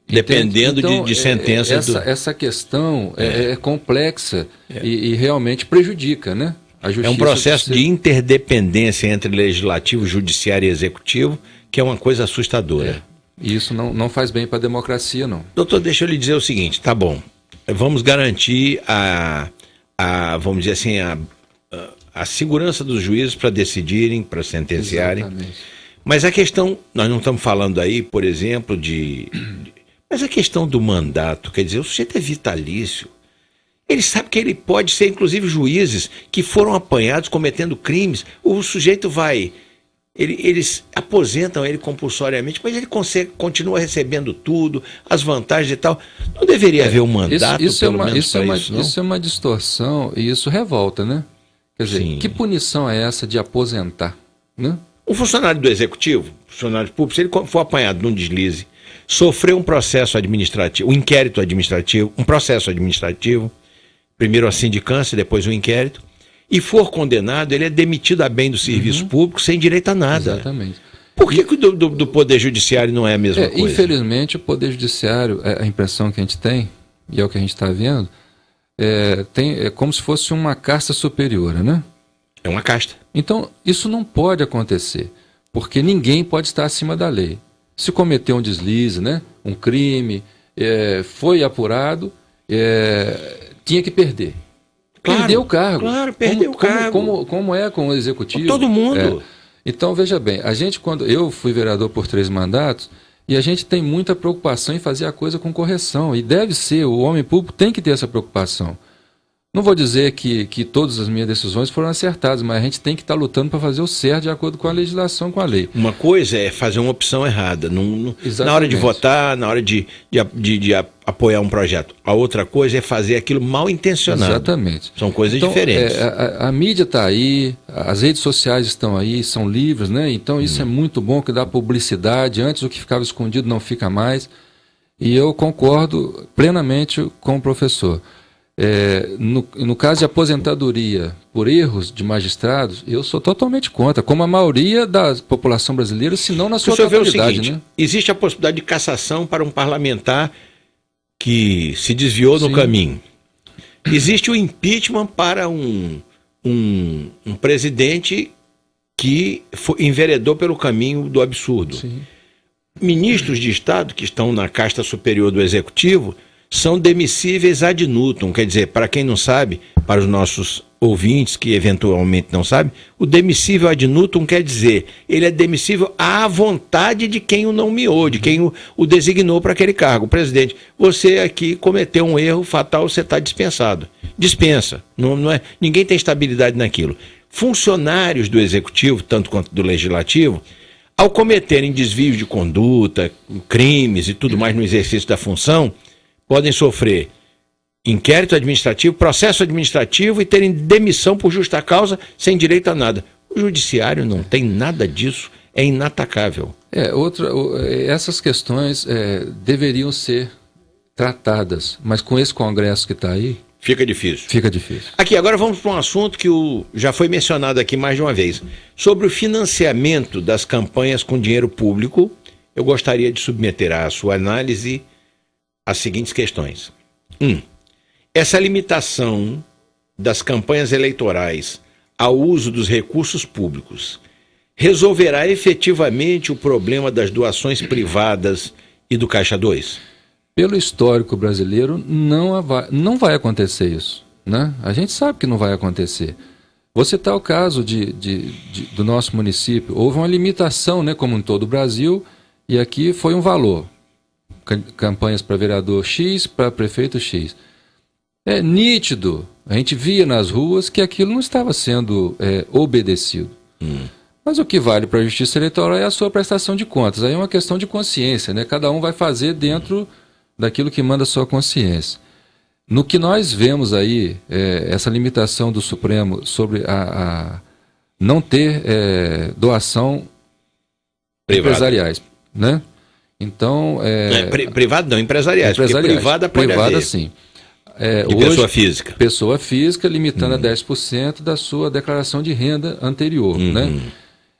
dependendo então, de sentença. Essa questão é complexa e realmente prejudica, né? A justiça. É um processo de interdependência entre legislativo, judiciário e executivo, que é uma coisa assustadora. E isso não faz bem para a democracia, não. Doutor, deixa eu lhe dizer o seguinte, tá bom, vamos garantir vamos dizer assim, a segurança dos juízes para decidirem, para sentenciarem. Exatamente. Mas a questão, nós não estamos falando aí, por exemplo, mas a questão do mandato, quer dizer, o sujeito é vitalício. Ele sabe que ele pode ser, inclusive, juízes que foram apanhados cometendo crimes. O sujeito eles aposentam ele compulsoriamente, mas ele continua recebendo tudo, as vantagens e tal. Não deveria haver um mandato, isso pelo menos para isso, não? Isso é uma distorção e isso revolta, né? Quer dizer, Sim. Que punição é essa de aposentar, né? Um funcionário do executivo, funcionário público, se ele for apanhado num deslize, sofreu um processo administrativo, um inquérito administrativo, um processo administrativo, primeiro a sindicância, depois o inquérito, e for condenado, ele é demitido a bem do serviço público sem direito a nada. Exatamente. Por que do Poder Judiciário não é a mesma coisa? Infelizmente, o Poder Judiciário, a impressão que a gente tem, e é o que a gente está vendo, é como se fosse uma casta superior, né? É uma casta. Então, isso não pode acontecer, porque ninguém pode estar acima da lei. Se cometeu um deslize, né, um crime, foi apurado, tinha que perder. Claro, perdeu o cargo. Claro, perdeu o cargo. Como é com o executivo. Com todo mundo. Então, veja bem, quando eu fui vereador por 3 mandatos, e a gente tem muita preocupação em fazer a coisa com correção. E deve ser, o homem público tem que ter essa preocupação. Não vou dizer que todas as minhas decisões foram acertadas, mas a gente tem que estar lutando para fazer o certo de acordo com a legislação, com a lei. Uma coisa é fazer uma opção errada, na hora de votar, na hora de apoiar um projeto. A outra coisa é fazer aquilo mal intencionado. Exatamente. São coisas diferentes. A mídia está aí, as redes sociais estão aí, são livres, né? Então isso é muito bom, que dá publicidade. Antes o que ficava escondido não fica mais. E eu concordo plenamente com o professor. No caso de aposentadoria por erros de magistrados, eu sou totalmente contra, como a maioria da população brasileira, se não na sua totalidade. Vê o seguinte, né? Existe a possibilidade de cassação para um parlamentar que se desviou no caminho. Existe o impeachment para um presidente que enveredou pelo caminho do absurdo. Sim. Ministros de Estado que estão na casta superior do Executivo são demissíveis ad nutum, quer dizer, para quem não sabe, para os nossos ouvintes que eventualmente não sabem, o demissível ad nutum quer dizer, ele é demissível à vontade de quem o nomeou, de quem o designou para aquele cargo. Presidente, você aqui cometeu um erro fatal, você está dispensado. Dispensa, não é, ninguém tem estabilidade naquilo. Funcionários do Executivo, tanto quanto do Legislativo, ao cometerem desvios de conduta, crimes e tudo mais no exercício da função, podem sofrer inquérito administrativo, processo administrativo e terem demissão por justa causa sem direito a nada. O judiciário não tem nada disso, é inatacável. Essas questões deveriam ser tratadas, mas com esse Congresso que está aí... Fica difícil. Fica difícil. Aqui, agora vamos para um assunto que já foi mencionado aqui mais de uma vez. Sobre o financiamento das campanhas com dinheiro público, eu gostaria de submeter à sua análise as seguintes questões. 1. Essa limitação das campanhas eleitorais ao uso dos recursos públicos resolverá efetivamente o problema das doações privadas e do Caixa 2? Pelo histórico brasileiro, não vai acontecer isso, né? A gente sabe que não vai acontecer. Vou citar o caso do nosso município. Houve uma limitação, né, como em todo o Brasil, e aqui foi um valor. Campanhas para vereador X, para prefeito X. É nítido, a gente via nas ruas que aquilo não estava sendo obedecido. Mas o que vale para a Justiça Eleitoral é a sua prestação de contas. Aí é uma questão de consciência, né? Cada um vai fazer dentro daquilo que manda a sua consciência. No que nós vemos aí, essa limitação do Supremo sobre a não ter doação empresariais, né? Então... privado não, empresariais, porque privada pode privada, haver. Sim. De hoje, pessoa física. Pessoa física, limitando a 10% da sua declaração de renda anterior, né?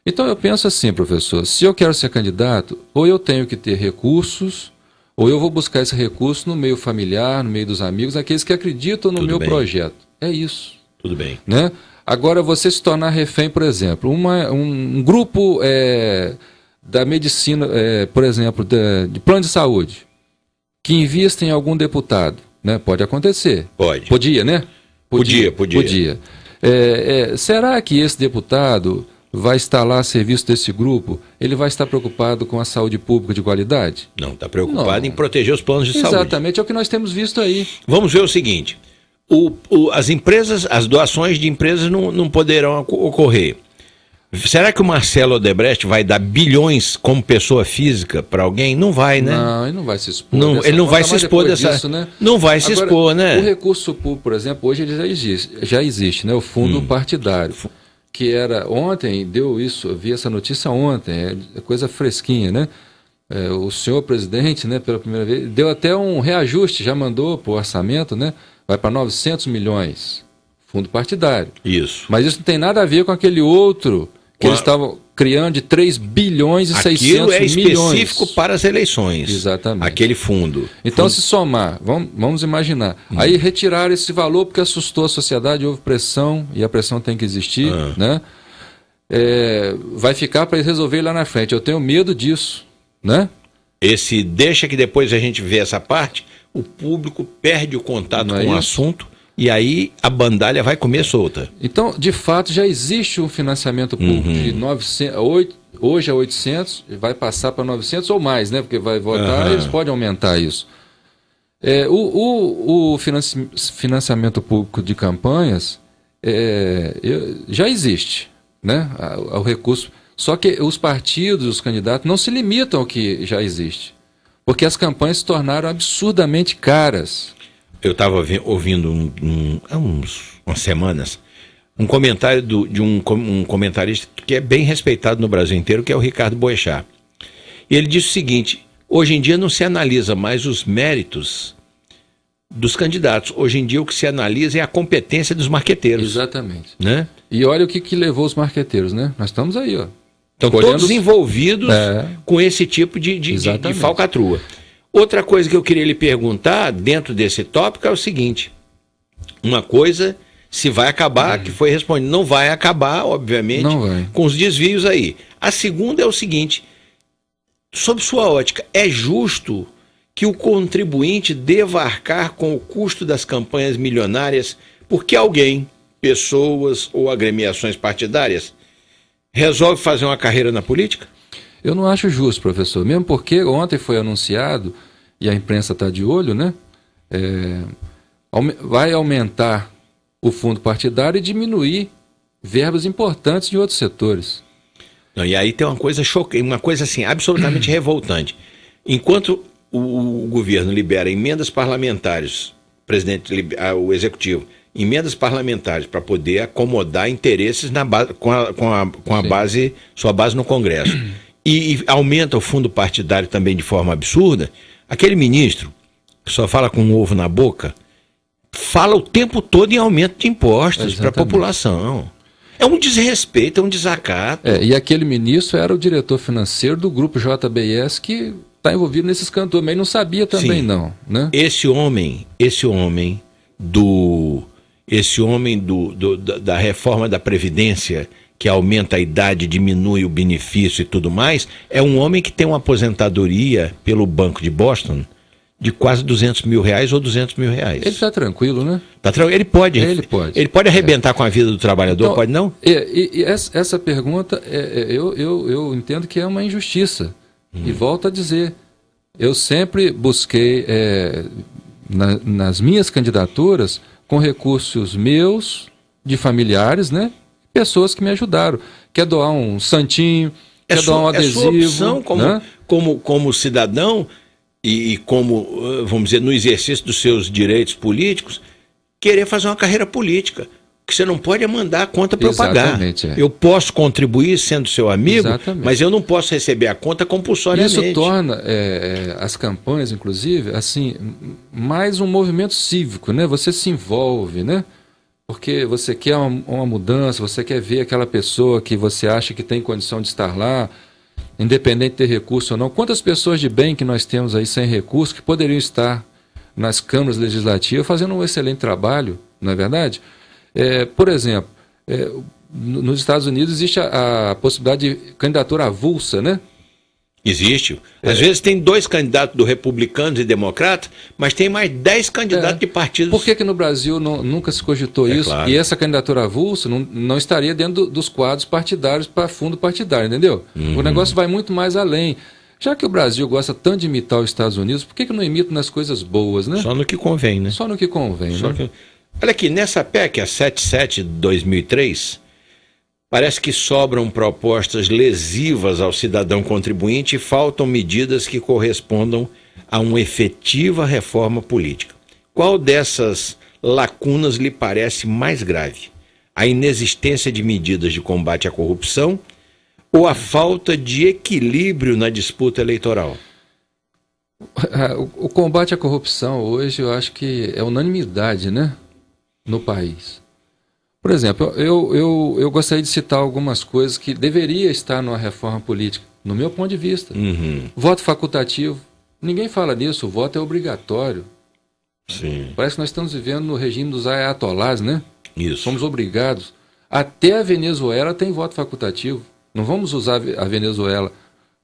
Então eu penso assim, professor, se eu quero ser candidato, ou eu tenho que ter recursos, ou eu vou buscar esse recurso no meio familiar, no meio dos amigos, aqueles que acreditam no meu projeto. É isso. Tudo bem. Né? Agora, você se tornar refém, por exemplo, um grupo da medicina, por exemplo, de plano de saúde, que invista em algum deputado, né? Pode acontecer. Pode. Podia, né? Podia. Será que esse deputado vai estar lá a serviço desse grupo? Ele vai estar preocupado com a saúde pública de qualidade? Não, está preocupado em proteger os planos de saúde. Exatamente, é o que nós temos visto aí. Vamos ver o seguinte, as empresas, as doações de empresas não poderão ocorrer. Será que o Marcelo Odebrecht vai dar bilhões como pessoa física para alguém? Não vai, né? Não, ele não vai se expor. Ele não vai se expor dessa... Disso, né? Não vai se expor, né? O recurso público, por exemplo, hoje ele já existe, né? O fundo partidário. Que era ontem, eu vi essa notícia ontem, é coisa fresquinha, né? O senhor presidente, né, pela primeira vez, deu até um reajuste, já mandou para o orçamento, né? Vai para 900 milhões, fundo partidário. Isso. Mas isso não tem nada a ver com aquele outro que eles estavam criando de 3 bilhões e 600 milhões. Aquilo é específico para as eleições. Exatamente. Aquele fundo. Então, se somar, vamos imaginar, aí retiraram esse valor porque assustou a sociedade, houve pressão, e a pressão tem que existir, né? Vai ficar para eles resolverem lá na frente. Eu tenho medo disso, né? Deixa que depois a gente vê essa parte, o público perde o contato com o assunto. E aí a bandalha vai comer solta. Então, de fato, já existe um financiamento público de 900, hoje é 800, vai passar para 900 ou mais, né? Porque vai votar, eles podem aumentar isso. O financiamento público de campanhas já existe, né? O recurso. Só que os partidos, os candidatos, não se limitam ao que já existe. Porque as campanhas se tornaram absurdamente caras. Eu estava ouvindo há umas semanas um comentário de um comentarista que é bem respeitado no Brasil inteiro, que é o Ricardo Boechat. E ele disse o seguinte: hoje em dia não se analisa mais os méritos dos candidatos. Hoje em dia o que se analisa é a competência dos marqueteiros. Exatamente. Né? E olha o que levou os marqueteiros, né? Nós estamos aí, ó. Estão todos envolvidos com esse tipo de falcatrua. Outra coisa que eu queria lhe perguntar dentro desse tópico é o seguinte: uma coisa, se vai acabar, que foi respondido, não vai acabar, obviamente, com os desvios aí. A segunda é o seguinte: sob sua ótica, é justo que o contribuinte deva arcar com o custo das campanhas milionárias porque alguém, pessoas ou agremiações partidárias, resolve fazer uma carreira na política? Eu não acho justo, professor, mesmo porque ontem foi anunciado, e a imprensa está de olho, né? Vai aumentar o fundo partidário e diminuir verbas importantes de outros setores. Não, e aí tem uma coisa chocante, uma coisa assim, absolutamente revoltante. Enquanto o governo libera emendas parlamentares, o executivo, emendas parlamentares para poder acomodar interesses na base, com a base, sua base no Congresso. e aumenta o fundo partidário também de forma absurda, aquele ministro que só fala com um ovo na boca, fala o tempo todo em aumento de impostos para a população. É um desrespeito, é um desacato. E aquele ministro era o diretor financeiro do grupo JBS que está envolvido nesses cantores, mas ele não sabia também. Sim. Não, né? Esse homem da reforma da Previdência, que aumenta a idade, diminui o benefício e tudo mais, é um homem que tem uma aposentadoria pelo Banco de Boston de quase R$200 mil ou R$200 mil. Ele está tranquilo, né? Ele pode arrebentar com a vida do trabalhador, então, pode não? Essa pergunta, eu entendo que é uma injustiça. E volto a dizer, eu sempre busquei, nas minhas candidaturas, com recursos meus, de familiares, né? Pessoas que me ajudaram. Quer doar um santinho, quer doar um adesivo. É sua opção né? como cidadão e como, vamos dizer, no exercício dos seus direitos políticos, querer fazer uma carreira política. O que você não pode é mandar a conta para eu pagar. Eu posso contribuir sendo seu amigo, mas eu não posso receber a conta compulsoriamente. Isso torna as campanhas, inclusive, assim, mais um movimento cívico, né? Você se envolve, né? Porque você quer uma mudança, você quer ver aquela pessoa que você acha que tem condição de estar lá, independente de ter recurso ou não. Quantas pessoas de bem que nós temos aí sem recurso que poderiam estar nas câmaras legislativas fazendo um excelente trabalho, não é verdade? Por exemplo, nos Estados Unidos existe a possibilidade de candidatura avulsa, né? Existe. Às vezes tem 2 candidatos do Republicanos e Democratas, mas tem mais 10 candidatos de partidos. Por que no Brasil nunca se cogitou isso? Claro. E essa candidatura avulsa não estaria dentro dos quadros partidários para fundo partidário, entendeu? O negócio vai muito mais além. Já que o Brasil gosta tanto de imitar os Estados Unidos, por que não imita nas coisas boas, né? Só no que convém, né? Só no que convém, né? Olha aqui, nessa PEC, a 77 de 2003, parece que sobram propostas lesivas ao cidadão contribuinte e faltam medidas que correspondam a uma efetiva reforma política. Qual dessas lacunas lhe parece mais grave? A inexistência de medidas de combate à corrupção ou a falta de equilíbrio na disputa eleitoral? O combate à corrupção hoje eu acho que é unanimidade, né, no país. Por exemplo, eu gostaria de citar algumas coisas que deveria estar numa reforma política, no meu ponto de vista. Voto facultativo. Ninguém fala nisso, o voto é obrigatório. Sim. Parece que nós estamos vivendo no regime dos ayatolás, né? Isso. Somos obrigados. Até a Venezuela tem voto facultativo. Não vamos usar a Venezuela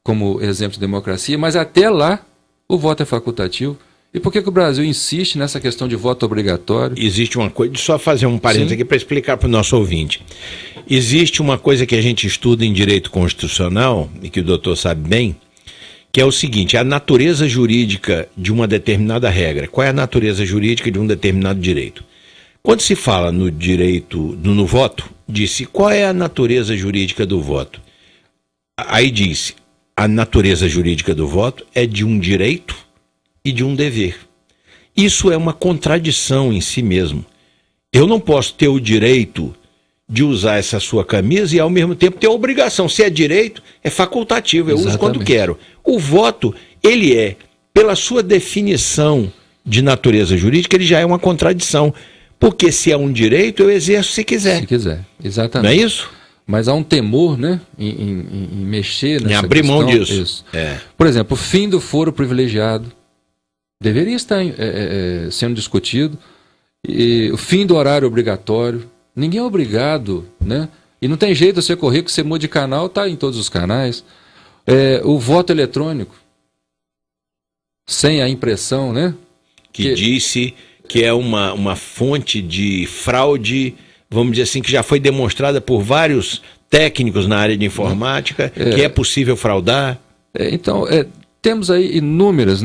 como exemplo de democracia, mas até lá o voto é facultativo. E por que o Brasil insiste nessa questão de voto obrigatório? Existe uma coisa, só fazer um parênteses aqui para explicar para o nosso ouvinte. Existe uma coisa que a gente estuda em direito constitucional, e que o doutor sabe bem, que é o seguinte: a natureza jurídica de uma determinada regra. Qual é a natureza jurídica de um determinado direito? Quando se fala no direito, no voto, disse qual é a natureza jurídica do voto. Aí disse, a natureza jurídica do voto é de um direito e de um dever. Isso é uma contradição em si mesmo. Eu não posso ter o direito de usar essa sua camisa e ao mesmo tempo ter a obrigação. Se é direito, é facultativo, eu uso quando quero. O voto, ele é, pela sua definição de natureza jurídica, ele já é uma contradição. Porque se é um direito, eu exerço se quiser. Se quiser, exatamente. Não é isso? Mas há um temor, né, em mexer nessa em abrir questão. Mão disso. Isso. Por exemplo, o fim do foro privilegiado deveria estar sendo discutido. E o fim do horário obrigatório. Ninguém é obrigado, né? E não tem jeito de você correr que você muda de canal, está em todos os canais. O voto eletrônico, sem a impressão, né? Que disse que é uma fonte de fraude, vamos dizer assim, que já foi demonstrada por vários técnicos na área de informática, que é possível fraudar. Então, temos aí inúmeras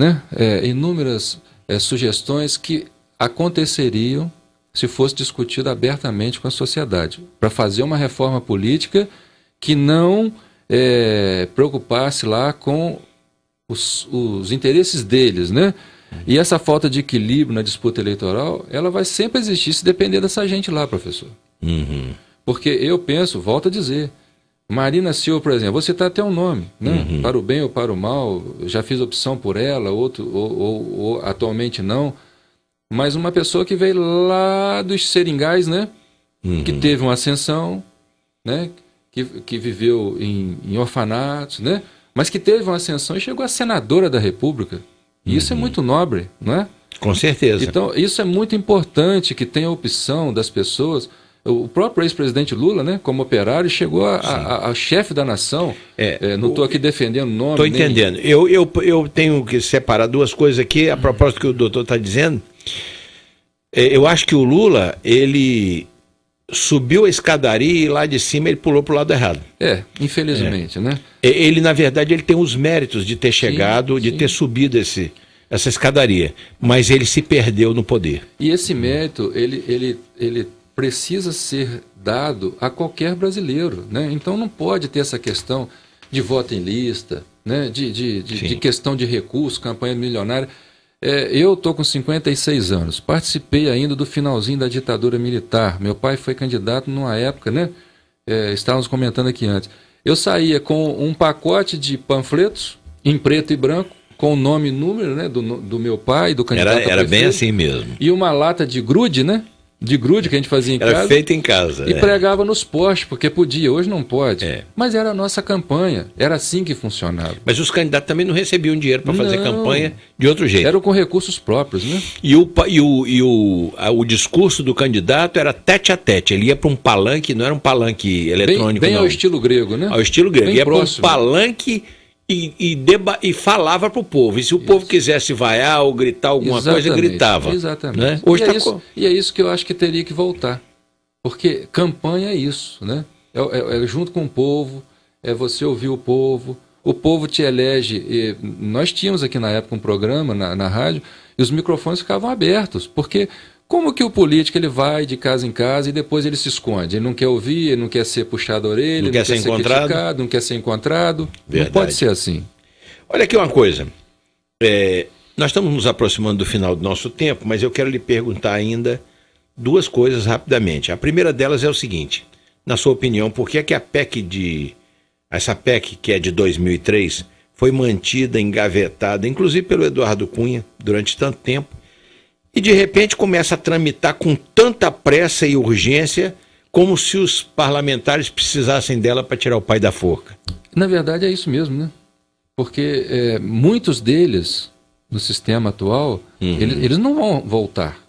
sugestões que aconteceriam se fosse discutido abertamente com a sociedade, para fazer uma reforma política que não preocupasse lá com os interesses deles, né? E essa falta de equilíbrio na disputa eleitoral, ela vai sempre existir se depender dessa gente lá, professor. Porque eu penso, volto a dizer, Marina Silva, por exemplo, vou citar até um nome, né? Para o bem ou para o mal, já fiz opção por ela, outro, ou atualmente não. Mas uma pessoa que veio lá dos seringais, né? Que teve uma ascensão, né? Que viveu em orfanatos, né? Mas que teve uma ascensão e chegou a senadora da República. E isso é muito nobre, não é? Com certeza. Então, isso é muito importante, que tenha a opção das pessoas. O próprio ex-presidente Lula, né, como operário, chegou a chefe da nação. Não estou aqui defendendo o nome. Estou entendendo. Eu tenho que separar duas coisas aqui, a propósito do que o doutor está dizendo. Eu acho que o Lula, ele subiu a escadaria e lá de cima ele pulou para o lado errado. Infelizmente, né? Ele, na verdade, ele tem os méritos de ter chegado, de ter subido essa escadaria, mas ele se perdeu no poder. E esse mérito, ele precisa ser dado a qualquer brasileiro, né? Então não pode ter essa questão de voto em lista, né? de questão de recurso, campanha milionária. Eu estou com 56 anos, participei ainda do finalzinho da ditadura militar. Meu pai foi candidato numa época, né? Estávamos comentando aqui antes. Eu saía com um pacote de panfletos em preto e branco, com o nome e número, né, do meu pai, do candidato a prefeito. Era bem assim mesmo. E uma lata de grude, né? De grude que a gente fazia em casa. Era feito em casa. E pregava nos postes, porque podia, hoje não pode. Mas era a nossa campanha, era assim que funcionava. Mas os candidatos também não recebiam dinheiro para fazer campanha de outro jeito. Eram com recursos próprios, né? E o discurso do candidato era tete a tete. Ele ia para um palanque, não era um palanque eletrônico, bem não. Ao estilo grego, né? Ao estilo grego. Bem ia para um próximo. palanque e falava para o povo. E se o povo quisesse vaiar ou gritar alguma coisa, gritava. Exatamente. Né? Hoje e é isso que eu acho que teria que voltar. Porque campanha é isso, né? É junto com o povo, é você ouvir o povo te elege. E nós tínhamos aqui na época um programa na rádio e os microfones ficavam abertos, porque como que o político ele vai de casa em casa e depois ele se esconde? Ele não quer ouvir, ele não quer ser puxado a orelha, não quer ser encontrado, criticado, não quer ser encontrado. Verdade. Não pode ser assim. Olha aqui uma coisa. Nós estamos nos aproximando do final do nosso tempo, mas eu quero lhe perguntar ainda duas coisas rapidamente. A primeira delas é o seguinte: na sua opinião, por que é que essa PEC que é de 2003 foi mantida, engavetada, inclusive pelo Eduardo Cunha, durante tanto tempo, e de repente começa a tramitar com tanta pressa e urgência, como se os parlamentares precisassem dela para tirar o pai da forca? Na verdade é isso mesmo, né? Porque muitos deles, no sistema atual, eles não vão voltar.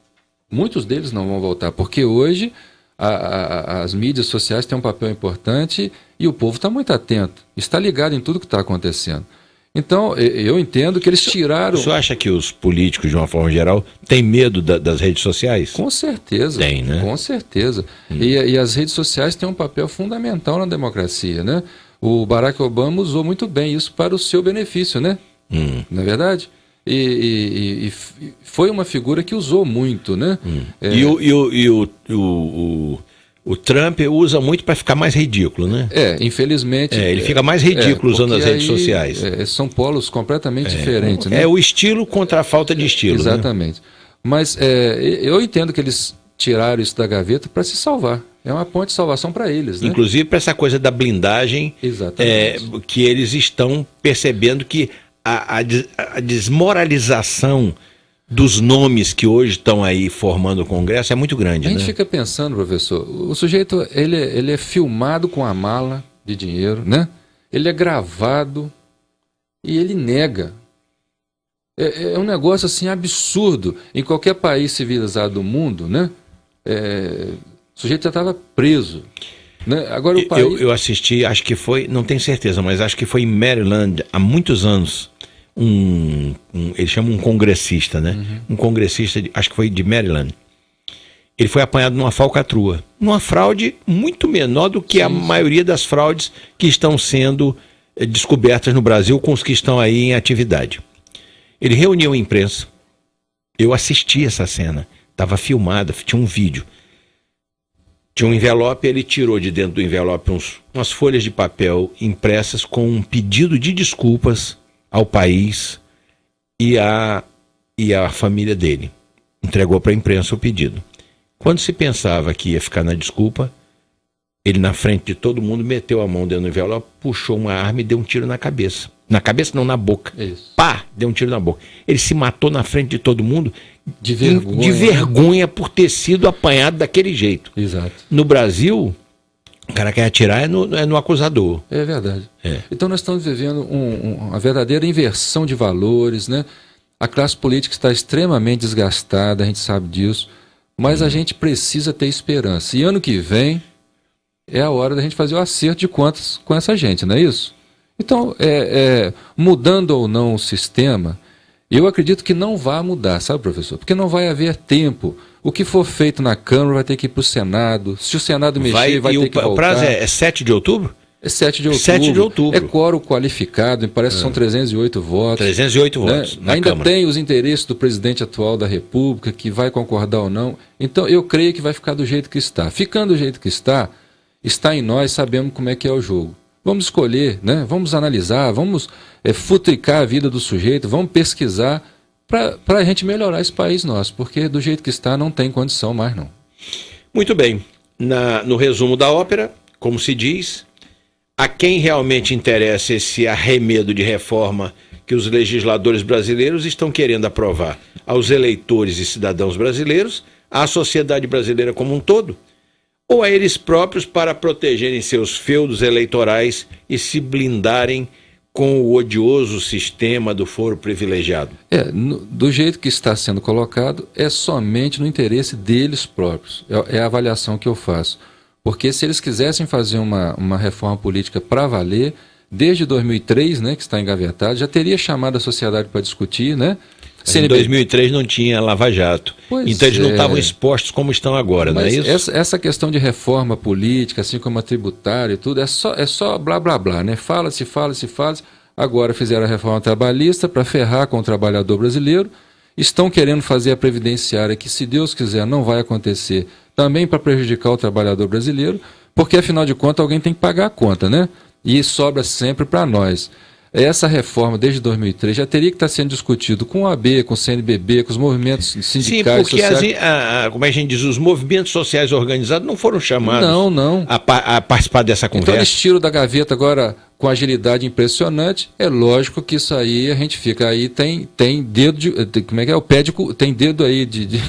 Muitos deles não vão voltar, porque hoje as mídias sociais têm um papel importante e o povo está muito atento, está ligado em tudo que está acontecendo. Então, eu entendo que eles tiraram... O senhor acha que os políticos, de uma forma geral, têm medo das redes sociais? Com certeza. Tem, né? Com certeza. E as redes sociais têm um papel fundamental na democracia, né? O Barack Obama usou muito bem isso para o seu benefício, né? Não é verdade? E foi uma figura que usou muito, né? O Trump usa muito para ficar mais ridículo, né? Infelizmente... ele fica mais ridículo usando as redes sociais. São polos completamente diferentes, né? É o estilo contra a falta de estilo. Exatamente. Né? Mas eu entendo que eles tiraram isso da gaveta para se salvar. É uma ponte de salvação para eles, né? Inclusive para essa coisa da blindagem, que eles estão percebendo que a desmoralização dos nomes que hoje estão aí formando o Congresso é muito grande. A gente fica pensando, professor, o sujeito ele é filmado com a mala de dinheiro, né? Ele é gravado e ele nega. É um negócio assim absurdo. Em qualquer país civilizado do mundo, né? O sujeito já estava preso. Né? Agora o país... eu assisti, acho que foi, não tenho certeza, mas acho que foi em Maryland, há muitos anos, ele chama um congressista, né? Um congressista, acho que foi de Maryland. Ele foi apanhado numa falcatrua, numa fraude muito menor do que a maioria das fraudes que estão sendo descobertas no Brasil com os que estão aí em atividade. Ele reuniu a imprensa, eu assisti essa cena, estava filmada, tinha um vídeo. Tinha um envelope, ele tirou de dentro do envelope umas folhas de papel impressas com um pedido de desculpas ao país e à família dele. Entregou para a imprensa o pedido. Quando se pensava que ia ficar na desculpa, Ele, na frente de todo mundo, meteu a mão dentro do envelope, puxou uma arma e deu um tiro na cabeça. Na cabeça não, na boca. Isso. Pá! Deu um tiro na boca. Ele se matou na frente de todo mundo De vergonha. de vergonha por ter sido apanhado daquele jeito. Exato. No Brasil, o cara quer atirar é no acusador. É verdade. É. Então nós estamos vivendo uma verdadeira inversão de valores, né? A classe política está extremamente desgastada, a gente sabe disso, mas a gente precisa ter esperança. E ano que vem é a hora da gente fazer o acerto de contas com essa gente, não é isso? Então, mudando ou não o sistema, eu acredito que não vai mudar, sabe, professor? Porque não vai haver tempo. O que for feito na Câmara vai ter que ir para o Senado. Se o Senado mexer, vai ter que voltar. O prazo é 7 de outubro? É 7 de outubro. 7 de outubro. É quórum qualificado, me parece que são 308 votos. 308 votos na Ainda Câmara. tem os interesses do presidente atual da República, que vai concordar ou não. Então, eu creio que vai ficar do jeito que está. Ficando do jeito que está em nós, sabemos como é que é o jogo. Vamos escolher, né? Vamos analisar, vamos futricar a vida do sujeito, vamos pesquisar para a gente melhorar esse país nosso, porque do jeito que está não tem condição mais não. Muito bem. No resumo da ópera, como se diz, a quem realmente interessa esse arremedo de reforma que os legisladores brasileiros estão querendo aprovar? Aos eleitores e cidadãos brasileiros, à sociedade brasileira como um todo? Ou a eles próprios para protegerem seus feudos eleitorais e se blindarem com o odioso sistema do foro privilegiado? Do jeito que está sendo colocado, é somente no interesse deles próprios. É a avaliação que eu faço. Porque se eles quisessem fazer uma reforma política para valer, desde 2003, né, que está engavetado, já teria chamado a sociedade para discutir, né? Em 2003 não tinha Lava Jato. Pois então eles não estavam expostos como estão agora, mas não é isso? Essa questão de reforma política, assim como a tributária e tudo, é só blá blá blá, né? Fala-se. Agora fizeram a reforma trabalhista para ferrar com o trabalhador brasileiro. Estão querendo fazer a previdenciária, que se Deus quiser não vai acontecer, também para prejudicar o trabalhador brasileiro, porque afinal de contas alguém tem que pagar a conta, né? E sobra sempre para nós. Essa reforma, desde 2003, já teria que estar sendo discutido com o AB, com o CNBB, com os movimentos sindicais. Sim, porque sociais. como a gente diz, os movimentos sociais organizados não foram chamados Não. a participar dessa conversa. Então eles tiram da gaveta agora com agilidade impressionante. É lógico que isso aí a gente fica aí, tem dedo de... Como é que é? O pé de... Tem dedo aí de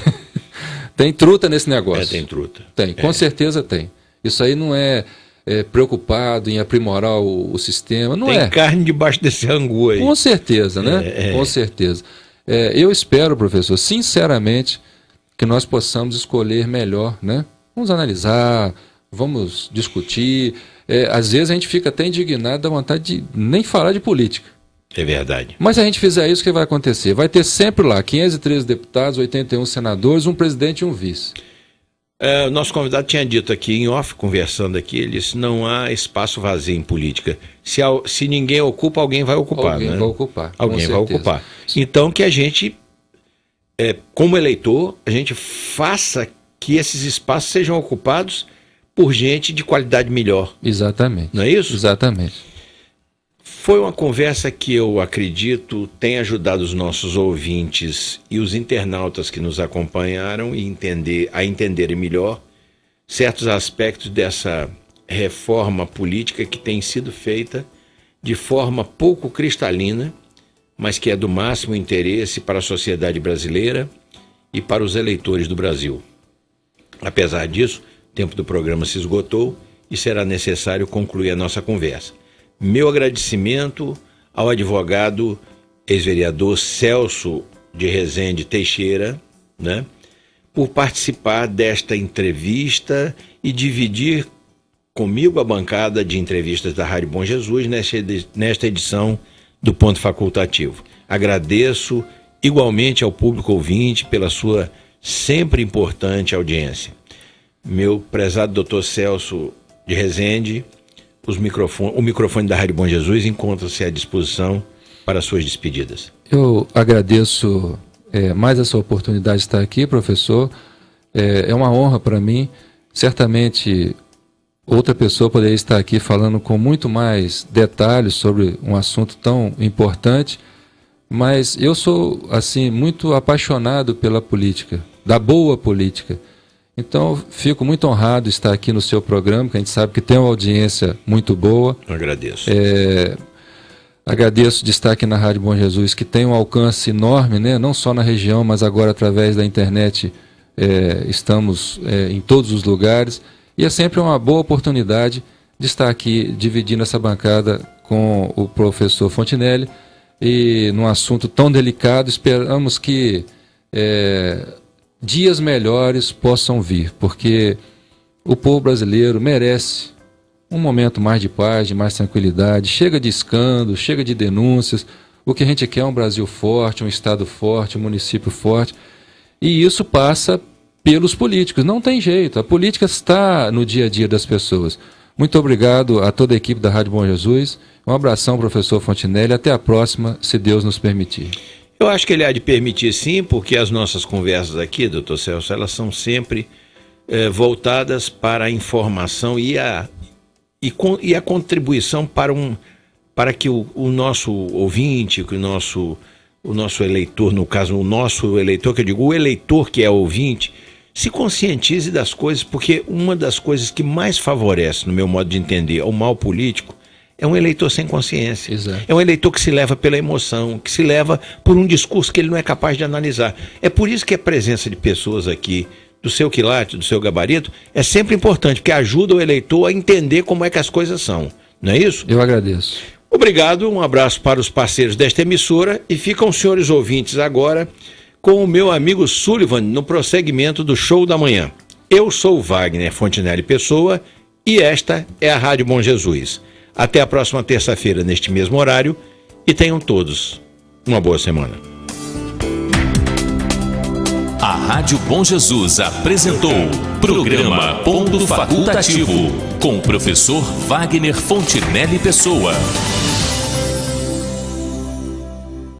tem truta nesse negócio. Tem truta. Tem, com certeza tem. Isso aí não é preocupado em aprimorar o sistema, não tem carne debaixo desse angu aí. Com certeza, né? Com certeza. Eu espero, professor, sinceramente, que nós possamos escolher melhor, né? Vamos analisar, vamos discutir. Às vezes a gente fica até indignado, dá vontade de nem falar de política. É verdade. Mas se a gente fizer isso, o que vai acontecer? Vai ter sempre lá 513 deputados, 81 senadores, um presidente e um vice. O nosso convidado tinha dito aqui em off, conversando aqui, ele disse, não há espaço vazio em política. Se ninguém ocupa, alguém vai ocupar. Alguém né? vai ocupar. Alguém vai ocupar. Então que a gente, como eleitor, a gente faça que esses espaços sejam ocupados por gente de qualidade melhor. Exatamente. Não é isso? Exatamente. Foi uma conversa que eu acredito tem ajudado os nossos ouvintes e os internautas que nos acompanharam a entenderem melhor certos aspectos dessa reforma política que tem sido feita de forma pouco cristalina, mas que é do máximo interesse para a sociedade brasileira e para os eleitores do Brasil. Apesar disso, o tempo do programa se esgotou e será necessário concluir a nossa conversa. Meu agradecimento ao advogado ex-vereador Celso de Rezende Teixeira, né, por participar desta entrevista e dividir comigo a bancada de entrevistas da Rádio Bom Jesus nesta edição do Ponto Facultativo. Agradeço igualmente ao público ouvinte pela sua sempre importante audiência. Meu prezado doutor Celso de Rezende, o microfone da Rádio Bom Jesus encontra-se à disposição para suas despedidas. Eu agradeço mais essa oportunidade de estar aqui, professor. É uma honra para mim. Certamente outra pessoa poderia estar aqui falando com muito mais detalhes sobre um assunto tão importante, mas eu sou assim muito apaixonado pela política, da boa política. Então, fico muito honrado de estar aqui no seu programa, que a gente sabe que tem uma audiência muito boa. Eu agradeço. Agradeço de estar aqui na Rádio Bom Jesus, que tem um alcance enorme, né? Não só na região, mas agora através da internet estamos em todos os lugares. E é sempre uma boa oportunidade de estar aqui dividindo essa bancada com o professor Fontinelli e num assunto tão delicado. Esperamos que dias melhores possam vir, porque o povo brasileiro merece um momento mais de paz, de mais tranquilidade. Chega de escândalo, chega de denúncias. O que a gente quer é um Brasil forte, um Estado forte, um município forte. E isso passa pelos políticos. Não tem jeito. A política está no dia a dia das pessoas. Muito obrigado a toda a equipe da Rádio Bom Jesus. Um abração, professor Fontinelli. Até a próxima, se Deus nos permitir. Eu acho que ele há de permitir sim, porque as nossas conversas aqui, doutor Celso, elas são sempre voltadas para a informação e a contribuição para que o nosso ouvinte, que o nosso eleitor, no caso o nosso eleitor, que eu digo o eleitor que é ouvinte, se conscientize das coisas, porque uma das coisas que mais favorece, no meu modo de entender, ao mal político, é um eleitor sem consciência. Exato. É um eleitor que se leva pela emoção, que se leva por um discurso que ele não é capaz de analisar. É por isso que a presença de pessoas aqui do seu quilate, do seu gabarito, é sempre importante, porque ajuda o eleitor a entender como é que as coisas são. Não é isso? Eu agradeço. Obrigado, um abraço para os parceiros desta emissora e ficam os senhores ouvintes agora com o meu amigo Sullivan no prosseguimento do Show da Manhã. Eu sou Wagner Fontinelli Pessoa e esta é a Rádio Bom Jesus. Até a próxima terça-feira neste mesmo horário e tenham todos uma boa semana. A Rádio Bom Jesus apresentou Programa Ponto Facultativo com o professor Wagner Fontinelli Pessoa.